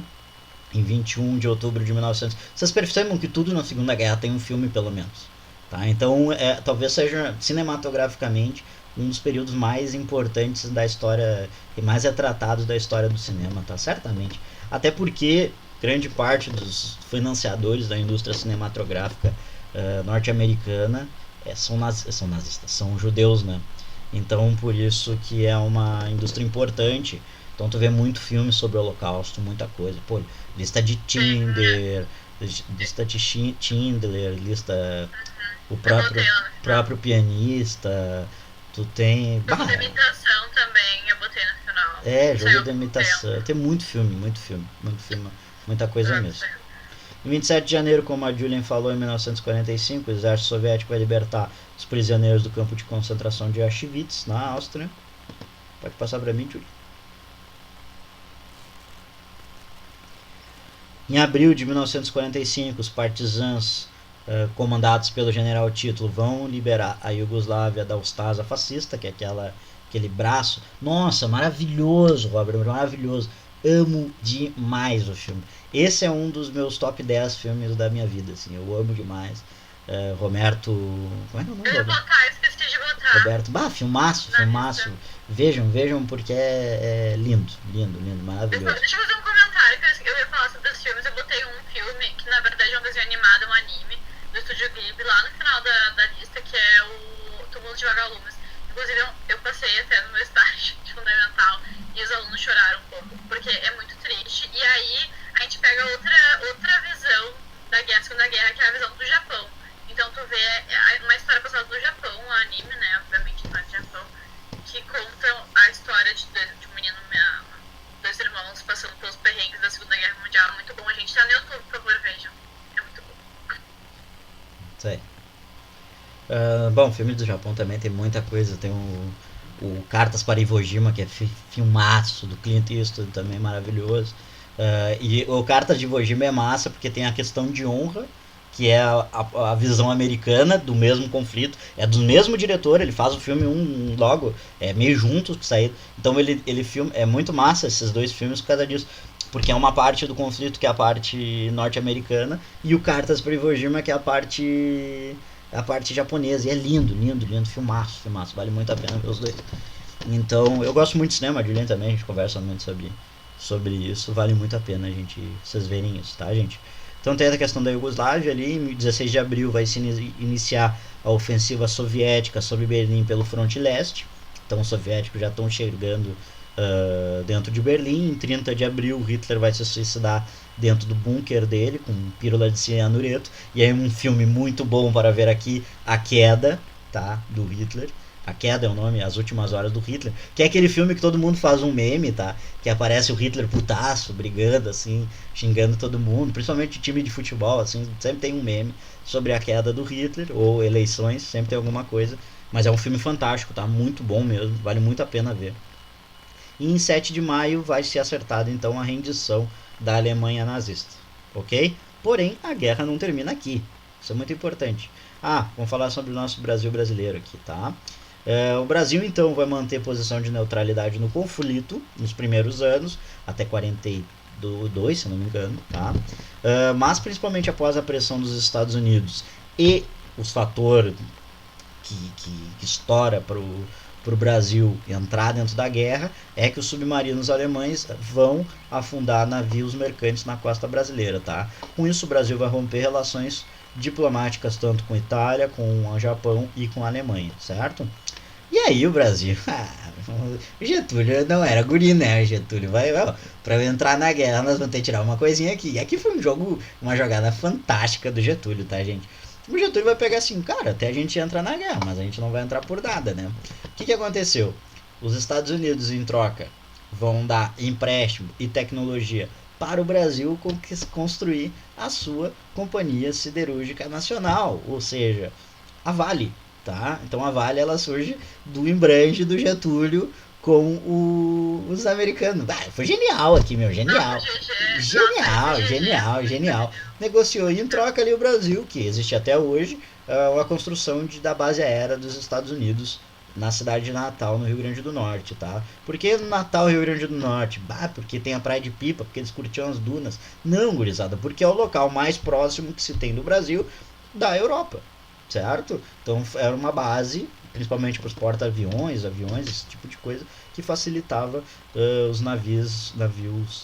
A: em 21 de outubro de 1900. Vocês percebem que tudo na Segunda Guerra tem um filme, pelo menos. Tá? Então, talvez seja cinematograficamente um dos períodos mais importantes da história e mais retratados da história do cinema, tá? Certamente. Até porque grande parte dos financiadores da indústria cinematográfica norte-americana são nazistas, são judeus, né? Então por isso que é uma indústria importante. Então tu vê muito filme sobre o Holocausto, muita coisa. Pô, lista de Tinder, lista de Schindler, lista o próprio pianista. Tu tem.
B: Jogo de imitação também, eu botei no final.
A: Jogo de imitação. Tem muito filme, muita coisa mesmo. Em 27 de janeiro, como a Julian falou, em 1945, o exército soviético vai libertar os prisioneiros do campo de concentração de Auschwitz, na Áustria. Pode passar para mim, Julian. Em abril de 1945, os partisãs comandados pelo general Tito vão liberar a Iugoslávia da Ustasa fascista, que é aquele braço. Nossa, maravilhoso, Robert, maravilhoso. Amo demais o filme. Esse é um dos meus top 10 filmes da minha vida, assim, eu amo demais. Roberto. Como é que é o nome?
B: Eu ia botar, esqueci de botar.
A: Roberto. Filmaço. Vejam porque é lindo, maravilhoso.
B: Deixa eu fazer um comentário, que eu ia falar sobre os filmes. Eu botei um filme, que na verdade é um desenho animado, um anime, do Estúdio Ghibli, lá no final da lista, que é o Túmulo de Vagalumes. Inclusive, eu passei até no meu estágio de fundamental e os alunos choraram um pouco, porque é muito triste. E aí, a gente pega outra visão da Segunda Guerra, que é a visão do Japão. Então, tu vê uma história passada do Japão, um anime, né, obviamente, não é do Japão, que conta a história de um menino, dois irmãos passando pelos perrengues da Segunda Guerra Mundial. Muito bom, a gente tá no YouTube, por favor, vejam. É muito bom.
A: Isso aí. Bom, filme do Japão também tem muita coisa. Tem o Cartas para Iwo Jima, que é filmaço, do Clint Eastwood, também maravilhoso. E o Cartas de Iwo Jima é massa porque tem a questão de honra, que é a visão americana do mesmo conflito. É do mesmo diretor, ele faz o filme logo, meio junto, saído. Então ele filma, é muito massa esses dois filmes por causa disso. Porque é uma parte do conflito que é a parte norte-americana, e o Cartas para Iwo Jima, que é a parte japonesa. E é lindo, filmaço, vale muito a pena ver os dois. Então, eu gosto muito de cinema, a Juliana também, a gente conversa muito sobre isso, vale muito a pena vocês verem isso, tá, gente? Então tem a questão da Iugoslávia ali, em 16 de abril vai se iniciar a ofensiva soviética sobre Berlim pelo fronte leste. Então os soviéticos já estão chegando dentro de Berlim. Em 30 de abril Hitler vai se suicidar dentro do bunker dele com pílula de cianureto. E aí um filme muito bom para ver aqui, A Queda, tá, do Hitler. A Queda é o nome, As Últimas Horas do Hitler, que é aquele filme que todo mundo faz um meme, tá? Que aparece o Hitler putaço, brigando, assim, xingando todo mundo, principalmente time de futebol, assim, sempre tem um meme sobre a queda do Hitler, ou eleições, sempre tem alguma coisa. Mas é um filme fantástico, tá? Muito bom mesmo, vale muito a pena ver. E em 7 de maio vai ser acertada, então, a rendição da Alemanha nazista, ok? Porém, a guerra não termina aqui, isso é muito importante. Vamos falar sobre o nosso Brasil brasileiro aqui, tá? O Brasil, então, vai manter posição de neutralidade no conflito nos primeiros anos, até 42, se não me engano, tá? Mas principalmente após a pressão dos Estados Unidos e os fatores que estoura para o Brasil entrar dentro da guerra, é que os submarinos alemães vão afundar navios mercantes na costa brasileira, tá? Com isso, o Brasil vai romper relações diplomáticas tanto com a Itália, com o Japão e com a Alemanha, certo? E aí o Brasil, o Getúlio não era guri, né? O Getúlio pra entrar na guerra nós vamos ter que tirar uma coisinha aqui. E aqui foi uma jogada fantástica do Getúlio, tá, gente? O Getúlio vai pegar assim, cara, até a gente entra na guerra, mas a gente não vai entrar por nada, né? O que aconteceu? Os Estados Unidos, em troca, vão dar empréstimo e tecnologia para o Brasil construir a sua companhia siderúrgica nacional, ou seja, a Vale. Tá? Então a Vale ela surge do embranche do Getúlio com os americanos. Foi genial aqui, meu, genial. Genial. Negociou e em troca ali o Brasil, que existe até hoje, a construção da base aérea dos Estados Unidos na cidade de Natal, no Rio Grande do Norte, tá? Por que Natal, Rio Grande do Norte? Porque tem a Praia de Pipa, porque eles curtiam as dunas. Não, gurizada, porque é o local mais próximo que se tem do Brasil da Europa. Certo? Então era uma base principalmente para os porta-aviões, aviões, esse tipo de coisa, que facilitava os navios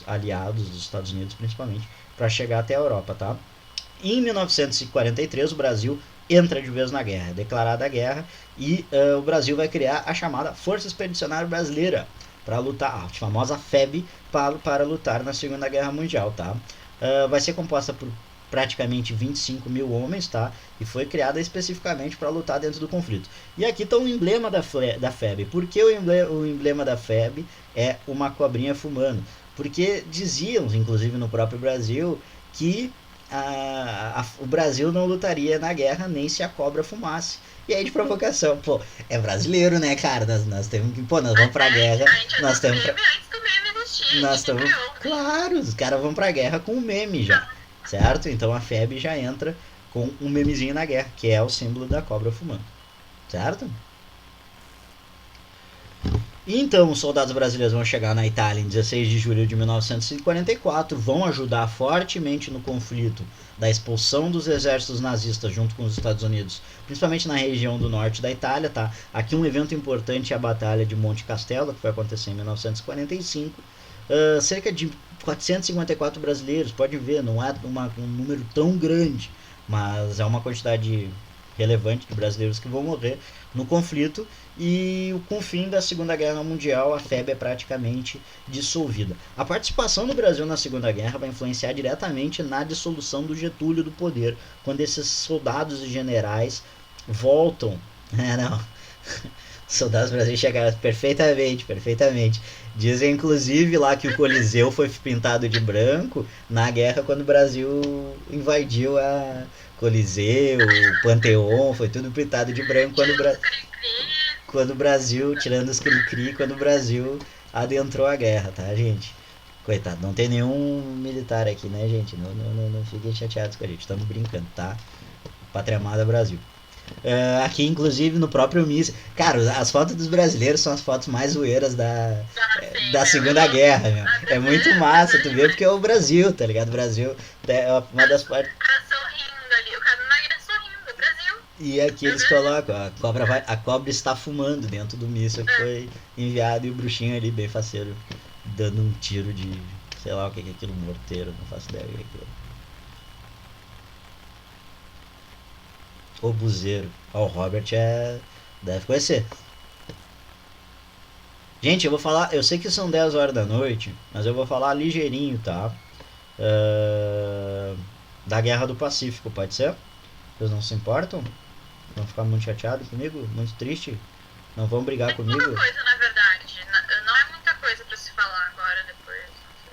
A: aliados dos Estados Unidos, principalmente, para chegar até a Europa, tá? Em 1943, o Brasil entra de vez na guerra, é declarada a guerra, e o Brasil vai criar a chamada Força Expedicionária Brasileira, para lutar, a famosa FEB, para lutar na Segunda Guerra Mundial, tá? Vai ser composta por praticamente 25 mil homens, tá? E foi criada especificamente para lutar dentro do conflito. E aqui está o emblema da FEB. Por que o emblema da FEB é uma cobrinha fumando? Porque diziam, inclusive no próprio Brasil, que o Brasil não lutaria na guerra nem se a cobra fumasse. E aí de provocação, pô, é brasileiro, né, cara? Nós temos que, pô, nós vamos pra guerra, nós temos pra... Nós estamos, claro, os caras vão pra guerra com o meme já, certo? Então a FEB já entra com um memezinho na guerra, que é o símbolo da cobra fumando, certo? Então, os soldados brasileiros vão chegar na Itália em 16 de julho de 1944, vão ajudar fortemente no conflito da expulsão dos exércitos nazistas junto com os Estados Unidos, principalmente na região do norte da Itália, tá? Aqui um evento importante é a Batalha de Monte Castelo, que vai acontecer em 1945. Cerca de 454 brasileiros, pode ver, não é um número tão grande, mas é uma quantidade relevante de brasileiros que vão morrer no conflito. E com o fim da Segunda Guerra Mundial, a FEB é praticamente dissolvida. A participação do Brasil na Segunda Guerra vai influenciar diretamente na dissolução do Getúlio do poder, quando esses soldados e generais voltam. Os soldados brasileiros chegaram perfeitamente. Dizem inclusive lá que o Coliseu foi pintado de branco na guerra, quando o Brasil invadiu a Coliseu, o Panteão, foi tudo pintado de branco quando o Brasil, tirando os cri-cri, quando o Brasil adentrou a guerra, tá, gente? Coitado, não tem nenhum militar aqui, né, gente? Não fiquem chateados com a gente, estamos brincando, tá? Pátria Amada Brasil. Aqui, inclusive, no próprio míssil. Cara, as fotos dos brasileiros são as fotos mais zoeiras da Segunda Guerra, meu. É muito massa, tu vê, porque é o Brasil, tá ligado? O Brasil é uma das partes. E aqui eles colocam, a cobra está fumando dentro do míssil que foi enviado, e o bruxinho ali, bem faceiro, dando um tiro de, sei lá o que é aquilo, morteiro, não faço ideia o que é aquilo. Obuseiro. O Robert deve conhecer. Gente, eu vou falar, eu sei que são 10 horas da noite, mas eu vou falar ligeirinho, tá? Da Guerra do Pacífico, pode ser? Vocês não se importam? Vão ficar muito chateados comigo? Muito triste? Não vão brigar comigo?
B: Pouca coisa, na verdade. Não é muita coisa pra se falar agora, depois.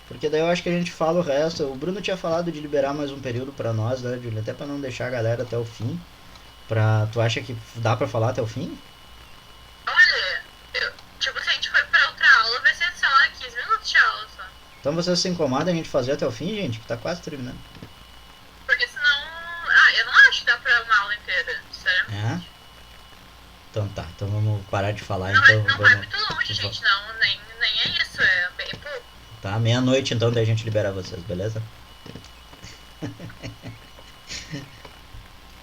A: Porque daí eu acho que a gente fala o resto. O Bruno tinha falado de liberar mais um período pra nós, né, Julia? Até pra não deixar a galera até o fim. Tu acha que dá pra falar até o fim?
B: Olha, se a gente for pra outra aula, vai ser só 15 minutos de aula só.
A: Então vocês se incomodam a gente fazer até o fim, gente? Que tá quase terminando.
B: Porque senão... eu não acho que dá pra uma aula inteira, sinceramente.
A: Então tá, então vamos parar de falar.
B: Não,
A: então,
B: não vai muito longe, gente, não. Nem é isso, é bem pouco.
A: Tá, meia-noite então, daí a gente libera vocês, beleza?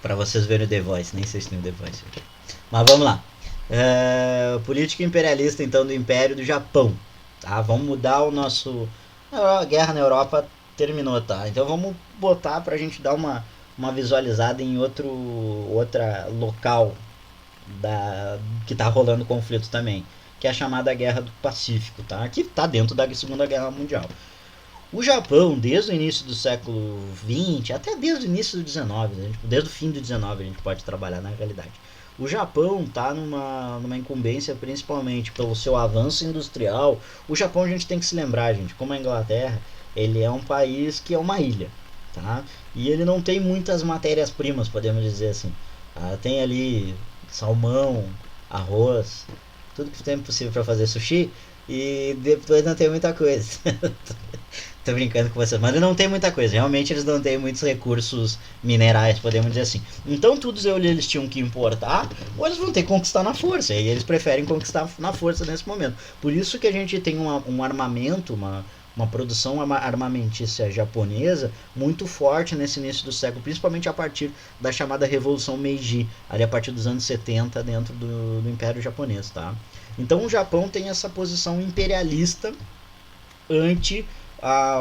A: Pra vocês verem o The Voice, nem sei se tem o The Voice. Mas vamos lá. Política imperialista então do Império do Japão. Tá? Vamos mudar o nosso... A guerra na Europa terminou, tá? Então vamos botar pra gente dar uma visualizada em outra local que tá rolando conflito também, que é a chamada Guerra do Pacífico, tá? Que tá dentro da Segunda Guerra Mundial. O Japão, desde o início do século XX, até desde o início do XIX, desde o fim do XIX a gente pode trabalhar na realidade. O Japão está numa incumbência principalmente pelo seu avanço industrial. O Japão, a gente tem que se lembrar, gente, como a Inglaterra, ele é um país que é uma ilha, tá? E ele não tem muitas matérias-primas, podemos dizer assim. Tem ali salmão, arroz, tudo que tem possível para fazer sushi, e depois não tem muita coisa. Tô brincando com vocês, mas não tem muita coisa. Realmente eles não têm muitos recursos minerais, podemos dizer assim. Então todos eles tinham que importar, ou eles vão ter que conquistar na força. E eles preferem conquistar na força nesse momento. Por isso que a gente tem um armamento, uma produção armamentícia japonesa muito forte nesse início do século, principalmente a partir da chamada Revolução Meiji, ali a partir dos anos 70 dentro do Império Japonês, tá? Então o Japão tem essa posição imperialista ante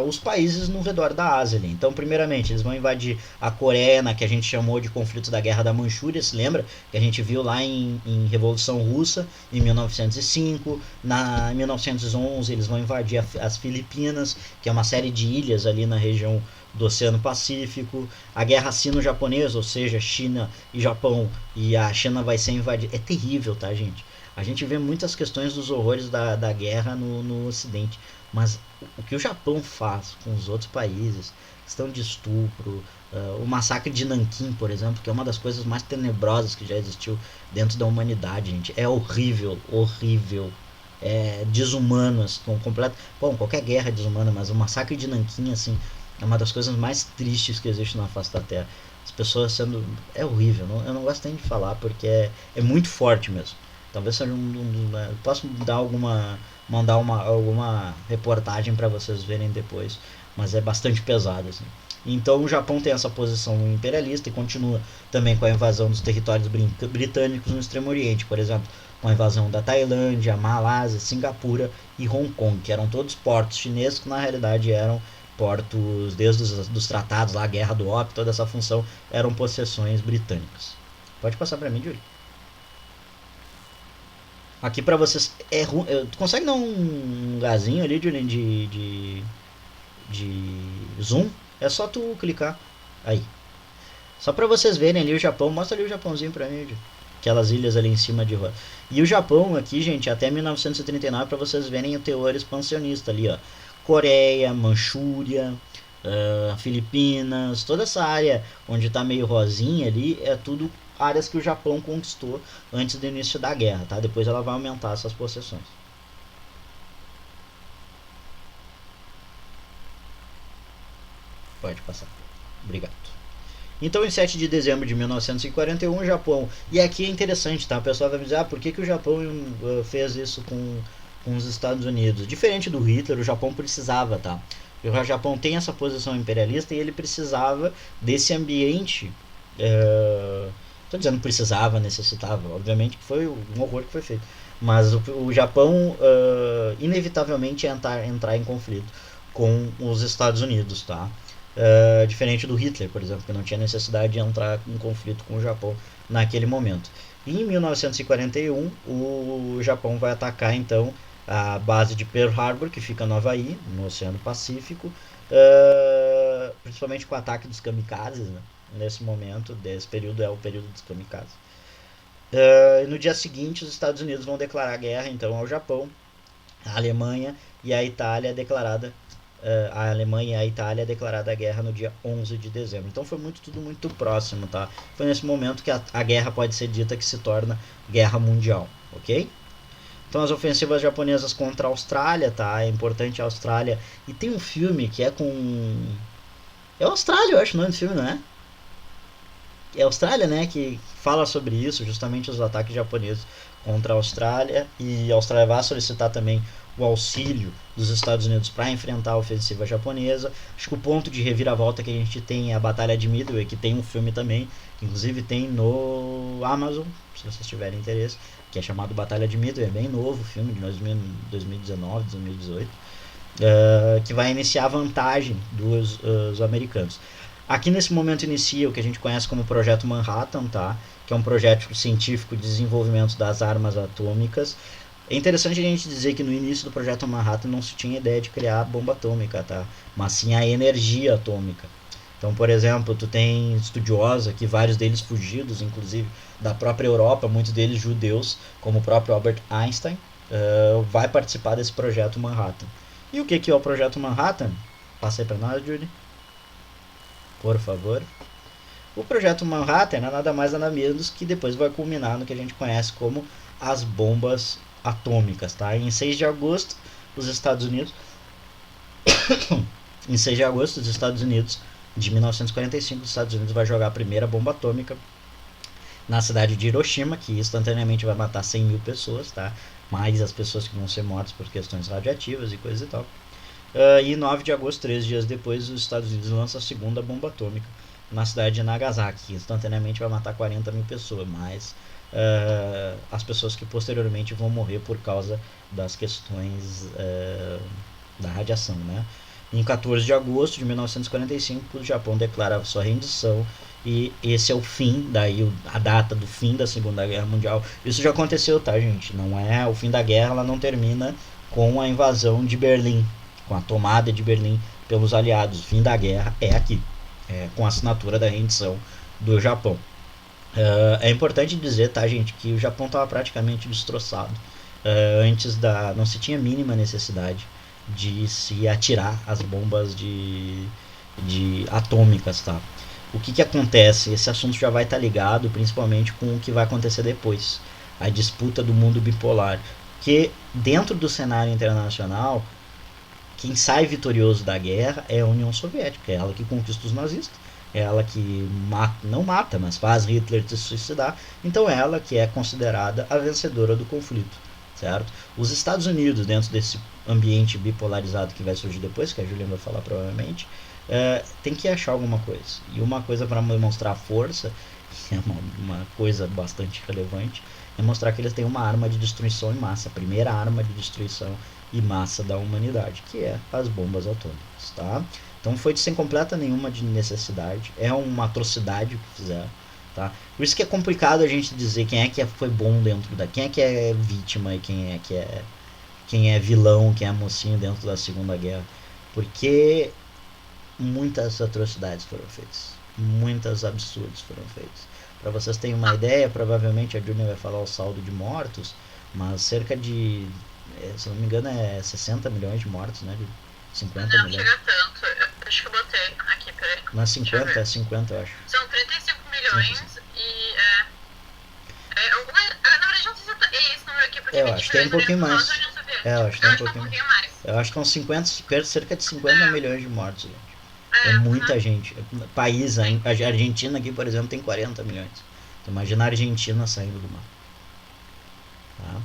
A: os países no redor da Ásia ali. Então, primeiramente, eles vão invadir a Coreia, que a gente chamou de conflito da Guerra da Manchúria, se lembra? Que a gente viu lá em Revolução Russa, em 1905. Em 1911, eles vão invadir as Filipinas, que é uma série de ilhas ali na região do Oceano Pacífico. A Guerra Sino-Japonesa, ou seja, China e Japão, e a China vai ser invadida. É terrível, tá, gente? A gente vê muitas questões dos horrores da guerra no Ocidente, mas o que o Japão faz com os outros países, questão de estupro, o massacre de Nanquim, por exemplo, que é uma das coisas mais tenebrosas que já existiu dentro da humanidade, gente, é horrível, horrível, é desumano, assim, completo. Bom, qualquer guerra é desumana, mas o massacre de Nanquim, assim, é uma das coisas mais tristes que existe na face da Terra. As pessoas sendo... é horrível, eu não gosto nem de falar, porque é muito forte mesmo. Talvez seja posso mandar alguma reportagem para vocês verem depois, mas é bastante pesado, assim. Então o Japão tem essa posição imperialista e continua também com a invasão dos territórios britânicos no Extremo Oriente, por exemplo, com a invasão da Tailândia, Malásia, Singapura e Hong Kong, que eram todos portos chineses, que na realidade eram portos, desde os tratados lá, a Guerra do Ópio, toda essa função, eram possessões britânicas. Pode passar para mim, Júlio. Aqui pra vocês é ruim. Tu consegue dar um gazinho ali de zoom? É só tu clicar. Aí. Só pra vocês verem ali o Japão. Mostra ali o Japãozinho pra mim. Aquelas ilhas ali em cima de roda. E o Japão aqui, gente, até 1939, pra vocês verem o teor expansionista ali, ó. Coreia, Manchúria, Filipinas, toda essa área onde tá meio rosinha ali, é tudo áreas que o Japão conquistou antes do início da guerra, tá? Depois ela vai aumentar essas possessões. Pode passar. Obrigado. Então, em 7 de dezembro de 1941, o Japão... E aqui é interessante, tá? O pessoal vai me dizer, por que o Japão fez isso com os Estados Unidos? Diferente do Hitler, o Japão precisava, tá? O Japão tem essa posição imperialista e ele precisava desse ambiente... Estou dizendo precisava, necessitava, obviamente que foi um horror que foi feito, mas o Japão inevitavelmente ia entrar em conflito com os Estados Unidos, tá? Diferente do Hitler, por exemplo, que não tinha necessidade de entrar em conflito com o Japão naquele momento. E em 1941 o Japão vai atacar então a base de Pearl Harbor, que fica no Havaí, no Oceano Pacífico, principalmente com o ataque dos kamikazes, né? Nesse momento, desse período é o período dos kamikazes. No dia seguinte, os Estados Unidos vão declarar guerra então ao Japão, a Alemanha e a Itália declarada a Alemanha e a Itália declarada a guerra no dia 11 de dezembro. Então foi tudo muito próximo, tá? Foi nesse momento que a guerra pode ser dita que se torna guerra mundial, ok? Então as ofensivas japonesas contra a Austrália, tá? É importante a Austrália. E tem um filme que é com... É Austrália, eu acho o nome do filme, não é? É a Austrália, né, que fala sobre isso, justamente os ataques japoneses contra a Austrália, e a Austrália vai solicitar também o auxílio dos Estados Unidos para enfrentar a ofensiva japonesa. Acho que o ponto de reviravolta que a gente tem é a Batalha de Midway, que tem um filme também, que inclusive tem no Amazon, se vocês tiverem interesse, que é chamado Batalha de Midway, é bem novo o filme, de 2019, 2018, que vai iniciar a vantagem dos americanos. Aqui nesse momento inicia o que a gente conhece como Projeto Manhattan, tá? Que é um projeto científico de desenvolvimento das armas atômicas. É interessante a gente dizer que no início do Projeto Manhattan não se tinha ideia de criar a bomba atômica, tá? Mas sim a energia atômica. Então, por exemplo, tu tem estudiosos aqui, vários deles fugidos, inclusive da própria Europa, muitos deles judeus, como o próprio Albert Einstein, vai participar desse Projeto Manhattan. E o que é o Projeto Manhattan? Passa aí pra nós, Judy. Por favor. O Projeto Manhattan é nada mais nada menos que depois vai culminar no que a gente conhece como as bombas atômicas, tá? Em 6 de agosto, os Estados Unidos em 6 de agosto, os Estados Unidos de 1945, os Estados Unidos vai jogar a primeira bomba atômica na cidade de Hiroshima, que instantaneamente vai matar 100 mil pessoas, tá? Mais as pessoas que vão ser mortas por questões radioativas e coisa e tal. E 9 de agosto, 3 dias depois, os Estados Unidos lançam a segunda bomba atômica na cidade de Nagasaki, que instantaneamente vai matar 40 mil pessoas, mas as pessoas que posteriormente vão morrer por causa das questões da radiação, né? Em 14 de agosto de 1945, o Japão declara sua rendição e esse é o fim, daí a data do fim da Segunda Guerra Mundial. Isso já aconteceu, tá, gente? Não é o fim da guerra, ela não termina com a invasão de Berlim, com a tomada de Berlim pelos aliados. O fim da guerra é aqui, com a assinatura da rendição do Japão. É importante dizer, tá, gente, que o Japão estava praticamente destroçado. Não se tinha mínima necessidade de se atirar as bombas de atômicas, tá? O que acontece? Esse assunto já vai estar ligado principalmente com o que vai acontecer depois, a disputa do mundo bipolar, que dentro do cenário internacional, quem sai vitorioso da guerra é a União Soviética, é ela que conquista os nazistas, é ela que não mata, mas faz Hitler se suicidar, então é ela que é considerada a vencedora do conflito, certo? Os Estados Unidos, dentro desse ambiente bipolarizado que vai surgir depois, que a Juliana vai falar provavelmente, tem que achar alguma coisa. E uma coisa para demonstrar força, que é uma coisa bastante relevante, é mostrar que eles têm uma arma de destruição em massa, a primeira arma de destruição em massa da humanidade, que é as bombas atômicas, tá? Então foi sem completa nenhuma de necessidade, é uma atrocidade o que fizeram, tá? Por isso que é complicado a gente dizer quem é que foi bom dentro quem é que é vítima e quem é vilão, quem é mocinho dentro da Segunda Guerra, porque muitas atrocidades foram feitas, muitos absurdos foram feitos. Para vocês terem uma ideia, provavelmente a Júlia vai falar o saldo de mortos, mas cerca de, se não me engano, 60 milhões de mortos, né? 50
B: não,
A: milhões.
B: Não chega tanto, eu acho que eu botei aqui, peraí.
A: Não é 50, é 50, eu acho.
B: São 35 milhões e na verdade não sei se é esse número aqui, porque
A: eu acho que tem um pouquinho mais. Eu acho que tem um pouquinho
B: mais.
A: Eu acho que são cerca de 50 milhões de mortos, gente. É muita gente. País, a Argentina aqui, por exemplo, tem 40 milhões. Então, imagina a Argentina saindo do mar. Tá?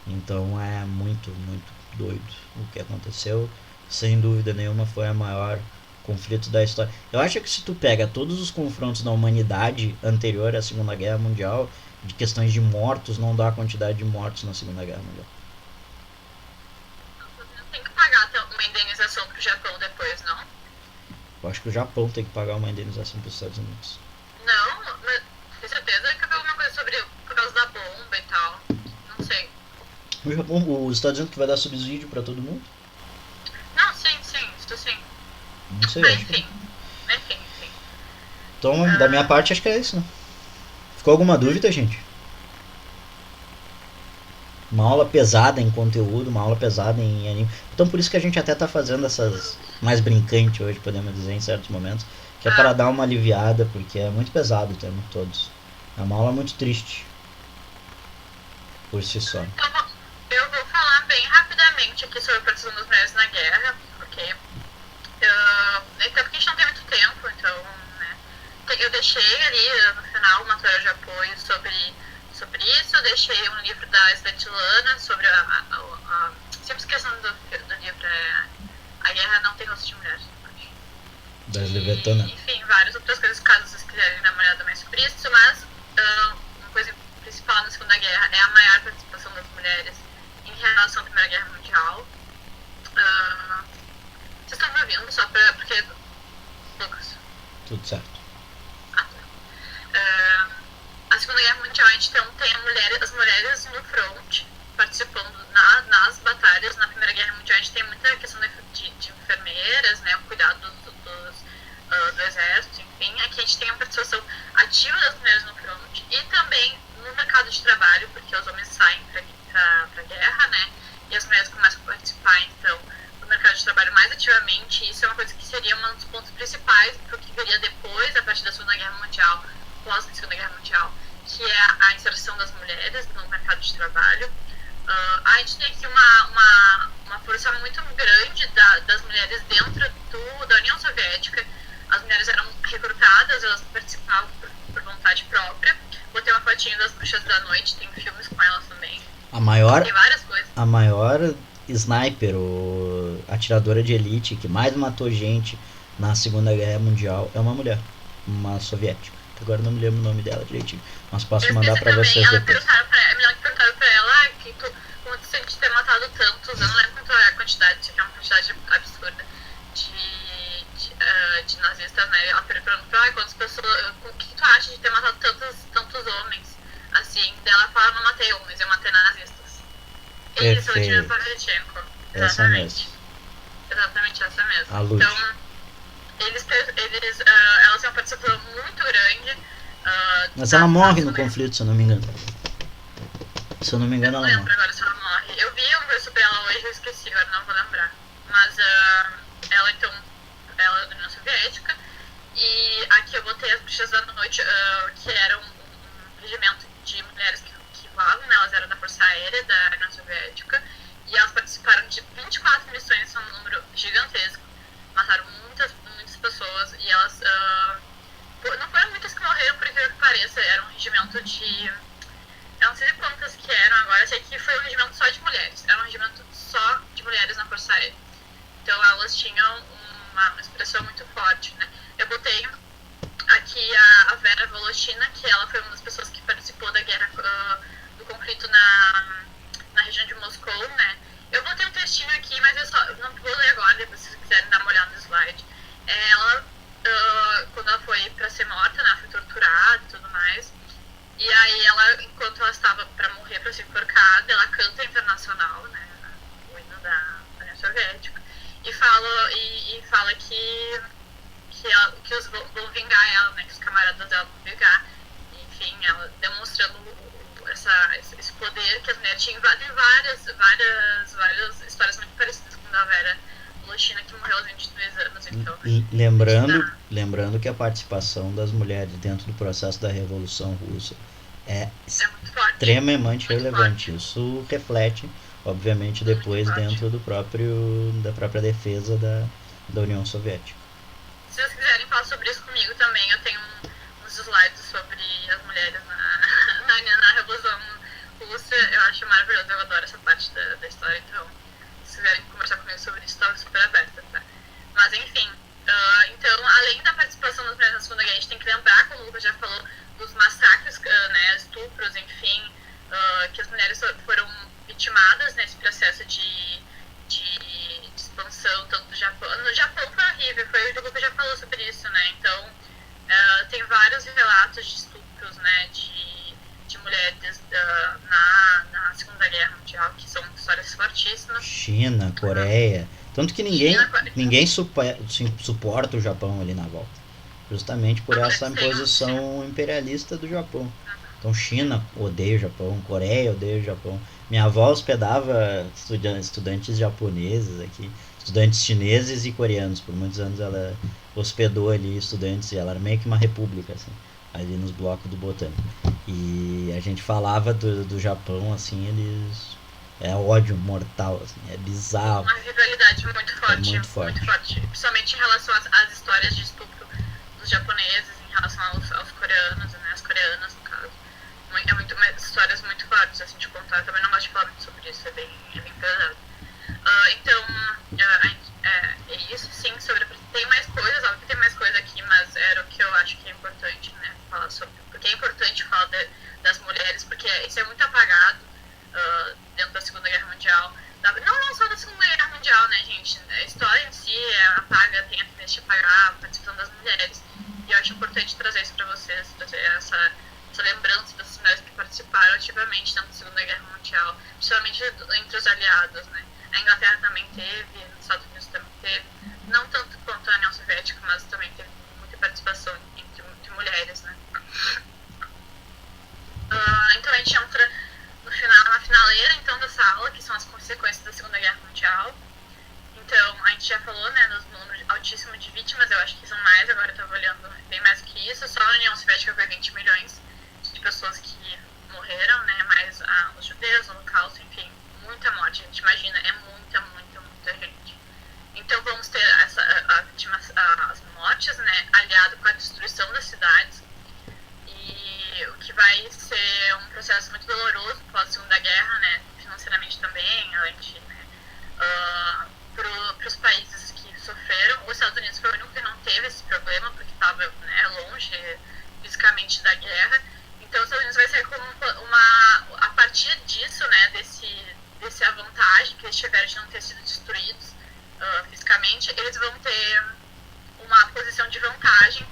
A: Então é muito, muito doido o que aconteceu. Sem dúvida nenhuma foi a maior conflito da história. Eu acho que se tu pega todos os confrontos da humanidade anterior à Segunda Guerra Mundial, de questões de mortos, não dá a quantidade de mortos na Segunda Guerra Mundial.
B: Tem que pagar uma indenização pro Japão depois, não?
A: Eu acho que o Japão tem que pagar uma indenização para os Estados Unidos.
B: Não, mas tem certeza que eu vi alguma coisa sobre por causa da bomba e tal. Não sei.
A: O Japão, os Estados Unidos que vai dar subsídio para todo mundo?
B: Não, sim, isso sim.
A: Não sei,
B: acho que... Enfim.
A: Então, da minha parte, acho que é isso, né? Ficou alguma dúvida, gente? Uma aula pesada em conteúdo, uma aula pesada em anime. Então por isso que a gente até tá fazendo essas mais brincante hoje, podemos dizer, em certos momentos, que é para dar uma aliviada, porque é muito pesado o tema todos. É uma aula muito triste por si só.
B: Então, eu vou falar bem rapidamente aqui sobre a participação das mulheres na guerra, porque até porque a gente não tem muito tempo, então, né, eu deixei ali no final uma matéria de apoio sobre isso, eu deixei um livro da Svetlana sobre sempre esquecendo do livro, A Guerra Não Tem Rosto de Mulher, acho.
A: Da Svetlana.
B: Enfim, várias outras coisas, caso vocês quiserem dar uma olhada mais sobre isso, mas uma coisa principal na Segunda Guerra é a maior participação das mulheres em relação à Primeira Guerra Mundial. Vocês estão me ouvindo só porque... Lucas?
A: Tudo certo.
B: A Segunda Guerra Mundial, a gente tem as mulheres no front, participando nas batalhas. Na Primeira Guerra Mundial, a gente tem muita questão de enfermeiras, né, o cuidado do exército, enfim. Aqui a gente tem uma participação ativa das mulheres no front e também no mercado de trabalho, porque os homens saem para a guerra, né, e as mulheres começam a participar, então, do mercado de trabalho mais ativamente. Isso é uma coisa que seria um dos pontos principais para o que viria depois, a partir da Segunda Guerra Mundial, pós a Segunda Guerra Mundial, que é a inserção das mulheres no mercado de trabalho. A gente tem aqui uma força muito grande das mulheres dentro da União Soviética. As mulheres eram recrutadas, elas participavam por vontade própria. Botei uma fotinho das Bruxas da Noite, tem filmes com elas também.
A: Tem
B: várias coisas.
A: A maior sniper, ou atiradora de elite, que mais matou gente na Segunda Guerra Mundial, é uma mulher, uma soviética. Agora não me lembro o nome dela direitinho, mas posso
B: Eu
A: mandar
B: esqueci
A: pra
B: também,
A: vocês depois.
B: me lembro que perguntaram pra ela, como tu sente ter matado tantos, eu não lembro quanto é a quantidade, que é uma quantidade absurda de nazistas, né? Ela perguntou pra ela, quantas pessoas, o que tu acha de ter matado tantos homens? Assim, dela fala, não matei homens, eu matei nazistas. E isso, Vladimir
A: Perfeito.
B: Pavlyuchenko.
A: Essa mesmo.
B: Exatamente essa mesmo.
A: A Lud.
B: Então, elas têm uma participação muito grande.
A: Mas ela morre no conflito, se eu não me engano. Se eu não me
B: Eu
A: engano,
B: não
A: ela
B: lembro
A: morre.
B: agora se ela morre. Eu vi uma coisa sobre ela hoje, eu esqueci, agora não vou lembrar. Mas ela, então, ela é da União Soviética. E aqui eu botei as Bruxas da Noite, que era um regimento de mulheres que voavam, né? Elas eram da Força Aérea da União Soviética. E elas participaram de 24 missões, são um número gigantesco. Mataram muitas pessoas e elas. Não foram muitas que morreram, por incrível que pareça. Era um regimento de. Eu não sei quantas que eram agora, sei que foi um regimento só de mulheres. Era um regimento só de mulheres na Força Aérea. Então elas tinham uma expressão muito forte, né? Eu botei aqui a Vera Voloshyna, que ela foi uma das pessoas que participou da guerra, do conflito na região de Moscou, né? Eu botei um textinho aqui, mas eu não vou ler agora, depois se vocês quiserem dar uma olhada no slide. Ela, quando ela foi pra ser morta, né, foi torturada e tudo mais. E aí ela, enquanto ela estava pra morrer, pra ser enforcada, ela canta Internacional, né, o hino da União Soviética, e fala que os vão vingar ela, né, que os camaradas dela vão vingar. Enfim, ela demonstrando esse poder que as mulheres tinham. Tem várias histórias muito parecidas com a da Vera Voloshyna, que morreu aos 23 anos. Então,
A: E lembrando que a participação das mulheres dentro do processo da Revolução Russa é
B: muito forte.
A: extremamente
B: Muito
A: relevante.
B: forte.
A: Isso reflete, obviamente,
B: Muito
A: depois
B: forte.
A: dentro da própria defesa da União Soviética.
B: Se vocês quiserem falar sobre isso comigo também, eu tenho uns slides sobre as mulheres na Revolução Russa. Eu acho maravilhoso, eu adoro essa parte da história. Então, se quiserem conversar comigo sobre isso, estou super aberta, tá? Mas, enfim, então, além da participação das mulheres na Segunda Guerra, a gente tem que lembrar, como o Lucas já falou, dos massacres, né, estupros, enfim, que as mulheres foram vitimadas nesse processo de expansão, tanto do Japão. No Japão foi horrível, foi o Lucas já falou sobre isso, né? Então, tem vários relatos de estupros, né, de mulheres na Segunda Guerra Mundial, que são histórias fortíssimas.
A: China, Coreia. Tanto que ninguém suporta o Japão ali na volta. Justamente por essa imposição imperialista do Japão. Então China odeia o Japão, Coreia odeia o Japão. Minha avó hospedava estudantes japoneses aqui, estudantes chineses e coreanos. Por muitos anos ela hospedou ali estudantes e ela era meio que uma república, assim, ali nos blocos do Botânico. E a gente falava do Japão, assim, eles... É ódio mortal, assim, é bizarro.
B: Uma rivalidade muito forte.
A: É muito forte.
B: Principalmente em relação às histórias de estupro dos japoneses, em relação aos coreanos, né, as coreanas, no caso. Histórias muito fortes, assim, de contar. Eu também não gosto de falar muito sobre isso, é bem pesado. Então, é isso, sim, tem mais coisas, óbvio que tem mais coisa aqui, mas era o que eu acho que é importante, né, falar sobre. Porque é importante falar das mulheres, porque isso é muito apagado dentro da Segunda Guerra Mundial. Não só da Segunda Guerra Mundial, né, gente? A história em si apaga, tem a tendência de apagar a participação das mulheres. E eu acho importante trazer isso pra vocês, trazer essa lembrança das mulheres que participaram ativamente dentro da Segunda Guerra Mundial, principalmente entre os aliados, né? A Inglaterra também teve, os Estados Unidos também teve, não tanto quanto a União Soviética, mas também teve muita participação entre mulheres, né? Então a gente entra na finaleira, então, dessa aula, que são as consequências da Segunda Guerra Mundial. Então, a gente já falou, né, dos números altíssimos de vítimas, eu acho que são mais, agora eu estava olhando bem mais que isso. Só a União Soviética foi 20 milhões de pessoas que morreram, né, mais os judeus, o Holocausto, enfim, muita morte, a gente imagina, é muita gente. Então, vamos ter as mortes, né, aliado com a destruição das cidades, e o que vai ser um processo muito doloroso pós-Segunda Guerra, né, financeiramente também, além de, né, longe fisicamente da guerra. Então, os Estados Unidos vai ser como a partir disso, né, dessa vantagem que eles tiveram de não ter sido destruídos fisicamente, eles vão ter uma posição de vantagem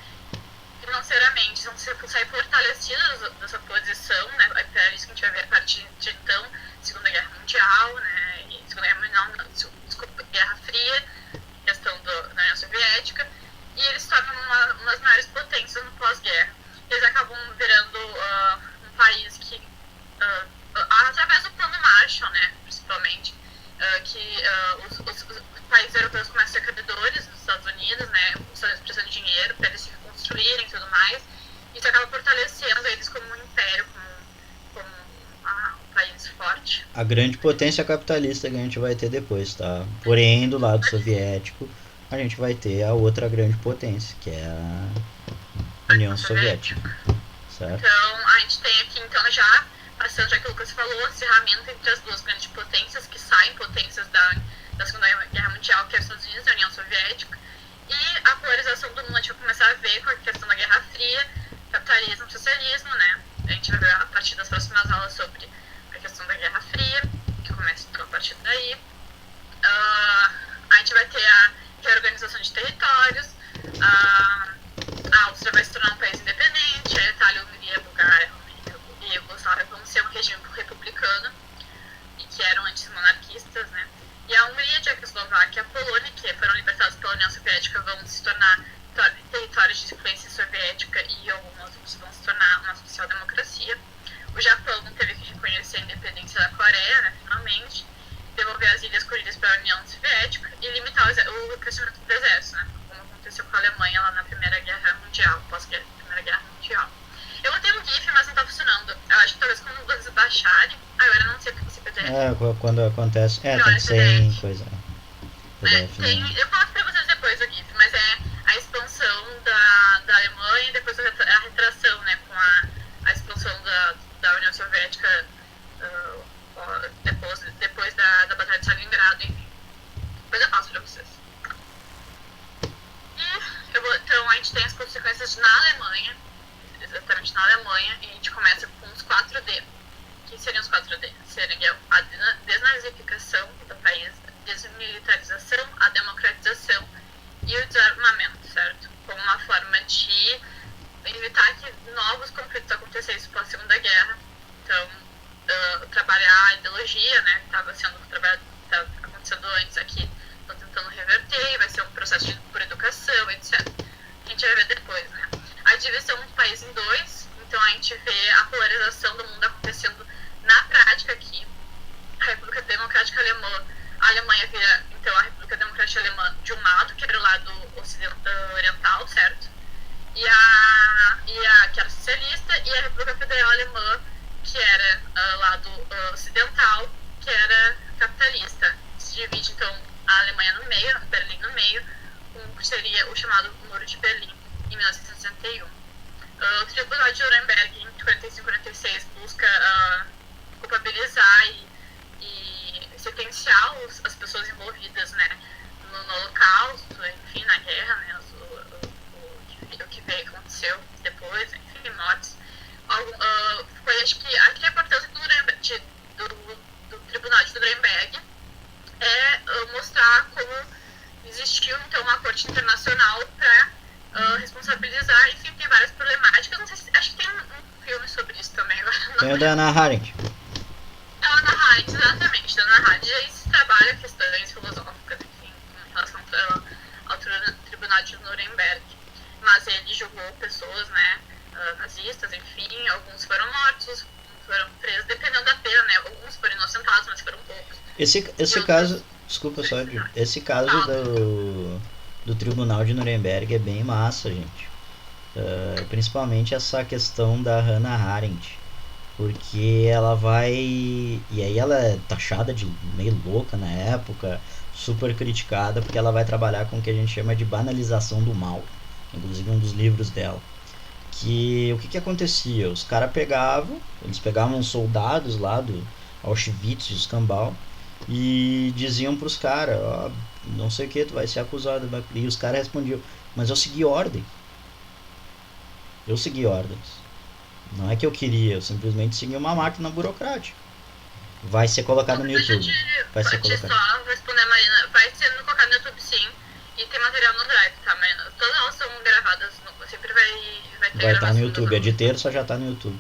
B: financeiramente, vão sair fortalecidos dessa posição, né, é isso que a gente vai ver a partir de então, Segunda Guerra Mundial, né, e Segunda Guerra Mundial, desculpa, Guerra Fria, questão da União Soviética, e eles se tornam uma das maiores potências no pós-guerra. Eles acabam virando um país que, através do Plano Marshall, né, principalmente, que os países europeus começam a ser credores dos Estados Unidos, né, os Estados Unidos precisam de dinheiro para eles se reconstruírem e tudo mais. Isso acaba fortalecendo eles como um império, como um país forte.
A: A grande potência capitalista que a gente vai ter depois, tá? Porém, do lado soviético, a gente vai ter a outra grande potência, que é a União Soviética. Certo?
B: Então, a gente tem aqui, então, já passando já que o Lucas falou, o acirramento entre as duas grandes potências, que saem potências da Segunda Guerra Mundial, que é os Estados Unidos e a União Soviética, e a polarização do mundo. A gente vai começar a ver com a questão da Guerra Fria, capitalismo, socialismo, né? A gente vai ver a partir das próximas aulas sobre a questão da Guerra Fria, que começa então a partir daí. A gente vai ter a reorganização de territórios, a Áustria vai se tornar um país independente, a Itália, a Hungria, a Bulgária e a Iugoslávia vão ser um regime republicano e que eram antes monarquistas, né? E a Hungria, a Tchecoslováquia e a Polônia, que foram libertados pela União Soviética, vão se tornar territórios de influência soviética e alguns outros vão se tornar uma social-democracia. O Japão teve que reconhecer a independência da Coreia, né, finalmente, devolver as ilhas Kuriles para a União Soviética e limitar o crescimento do exército, né, como aconteceu com a Alemanha lá na Primeira Guerra Mundial, pós-Primeira Guerra Mundial. Eu botei um GIF, mas não está funcionando. Eu acho que talvez quando vocês baixarem, agora eu não sei o que você PDF.
A: Quando acontece. Tem que ser em coisa. PDF,
B: eu coloco para vocês depois o GIF, mas é a expansão da Alemanha e depois a retração, né, com a expansão da União Soviética depois da Batalha de Stalingrado, enfim. Depois eu passo para vocês. E então a gente tem as consequências na Alemanha, exatamente na Alemanha, e a gente começa com os 4D. O que seriam os 4D? Seriam a desnazificação do país, a desmilitarização, a democratização e o desarmamento, certo? Como uma forma de evitar que novos conflitos acontecessem pós Segunda Guerra. Então, trabalhar a ideologia, né, que estava acontecendo antes aqui, estão tentando reverter, e vai ser um processo por educação, etc. A gente vai ver depois, né? A divisão do país em dois, então a gente vê a polarização do mundo acontecendo na prática aqui. A República Democrática Alemã, a Alemanha vira, então, a República Democrática Alemã de um lado, que era o lado oriental, certo? Que era socialista, e a República Federal Alemã, que era lado ocidental, que era capitalista. Se divide, então, a Alemanha no meio, Berlim no meio, com que seria o chamado Muro de Berlim, em 1961. O Tribunal de Nuremberg, em 45 e 46, busca culpabilizar e sentenciar as pessoas envolvidas, né, no Holocausto, enfim, na guerra, né, o que veio aconteceu depois, enfim, mortes. Foi, acho que, a importância do Tribunal de Nuremberg é mostrar como existiu, então, uma corte internacional para responsabilizar, enfim, tem várias problemáticas. Não sei se, acho que tem um filme sobre isso também.
A: Tem o da Hannah Arendt.
B: É a Hannah Arendt, exatamente, da Hannah Arendt. E aí se trabalha questões filosóficas, enfim, em relação ao Tribunal de Nuremberg. Mas ele julgou pessoas, né, nazistas, enfim, alguns foram mortos, foram presos, dependendo da pena, né, alguns foram inocentados, mas foram poucos.
A: Esse caso, desculpa só, esse caso do Tribunal de Nuremberg é bem massa, gente. Principalmente essa questão da Hannah Arendt, porque ela vai, e aí ela é taxada de meio louca na época, super criticada, porque ela vai trabalhar com o que a gente chama de banalização do mal, inclusive um dos livros dela. Que o que acontecia? Os caras eles pegavam soldados lá do Auschwitz, de Escambau, e diziam pros caras, não sei o que, tu vai ser acusado. E os caras respondiam, mas eu segui ordem. Eu segui ordens. Não é que eu queria, eu simplesmente segui uma máquina burocrática. Vai ser colocado no
B: Mas a
A: YouTube.
B: gente
A: Vai ser
B: pode
A: colocado.
B: só responder a Marina. Vai sendo colocado no YouTube sim. E tem material no Drive, tá? Mas todas elas são gravadas. Sempre vai ter
A: Vai estar no
B: gravação das
A: YouTube. A de
B: aulas.
A: terça já tá no YouTube,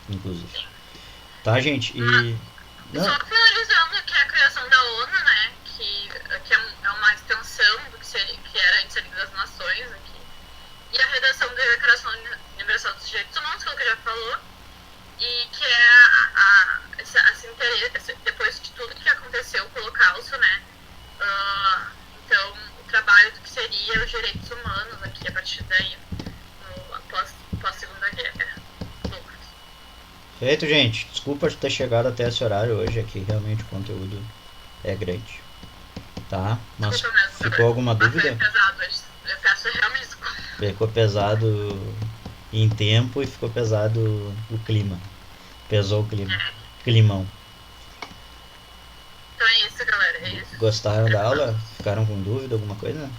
A: inclusive.
B: Sim.
A: Tá, gente? E.
B: Só
A: Não,
B: finalizando que a criação da ONU, né? Que é uma extensão do que era antes a Liga das Nações aqui. E a redação da Declaração Universal dos Direitos Humanos, que é o que já falou. E que é esse interesse, depois de tudo que aconteceu com o Holocausto, né? Então, o trabalho do que seria os direitos humanos aqui a partir daí, após Segunda Guerra. Lucas.
A: feito, gente. Desculpa ter chegado até esse horário hoje. Aqui realmente o conteúdo é grande. Tá? Mas
B: Desculpa mesmo,
A: ficou
B: Gabriel.
A: alguma
B: Mas foi
A: dúvida?
B: pesado hoje. Eu peço realmente desculpa.
A: Ficou pesado em tempo e ficou pesado o clima. Pesou o clima. Climão.
B: Então é isso, galera. É isso.
A: Gostaram da aula? Ficaram com dúvida, alguma coisa?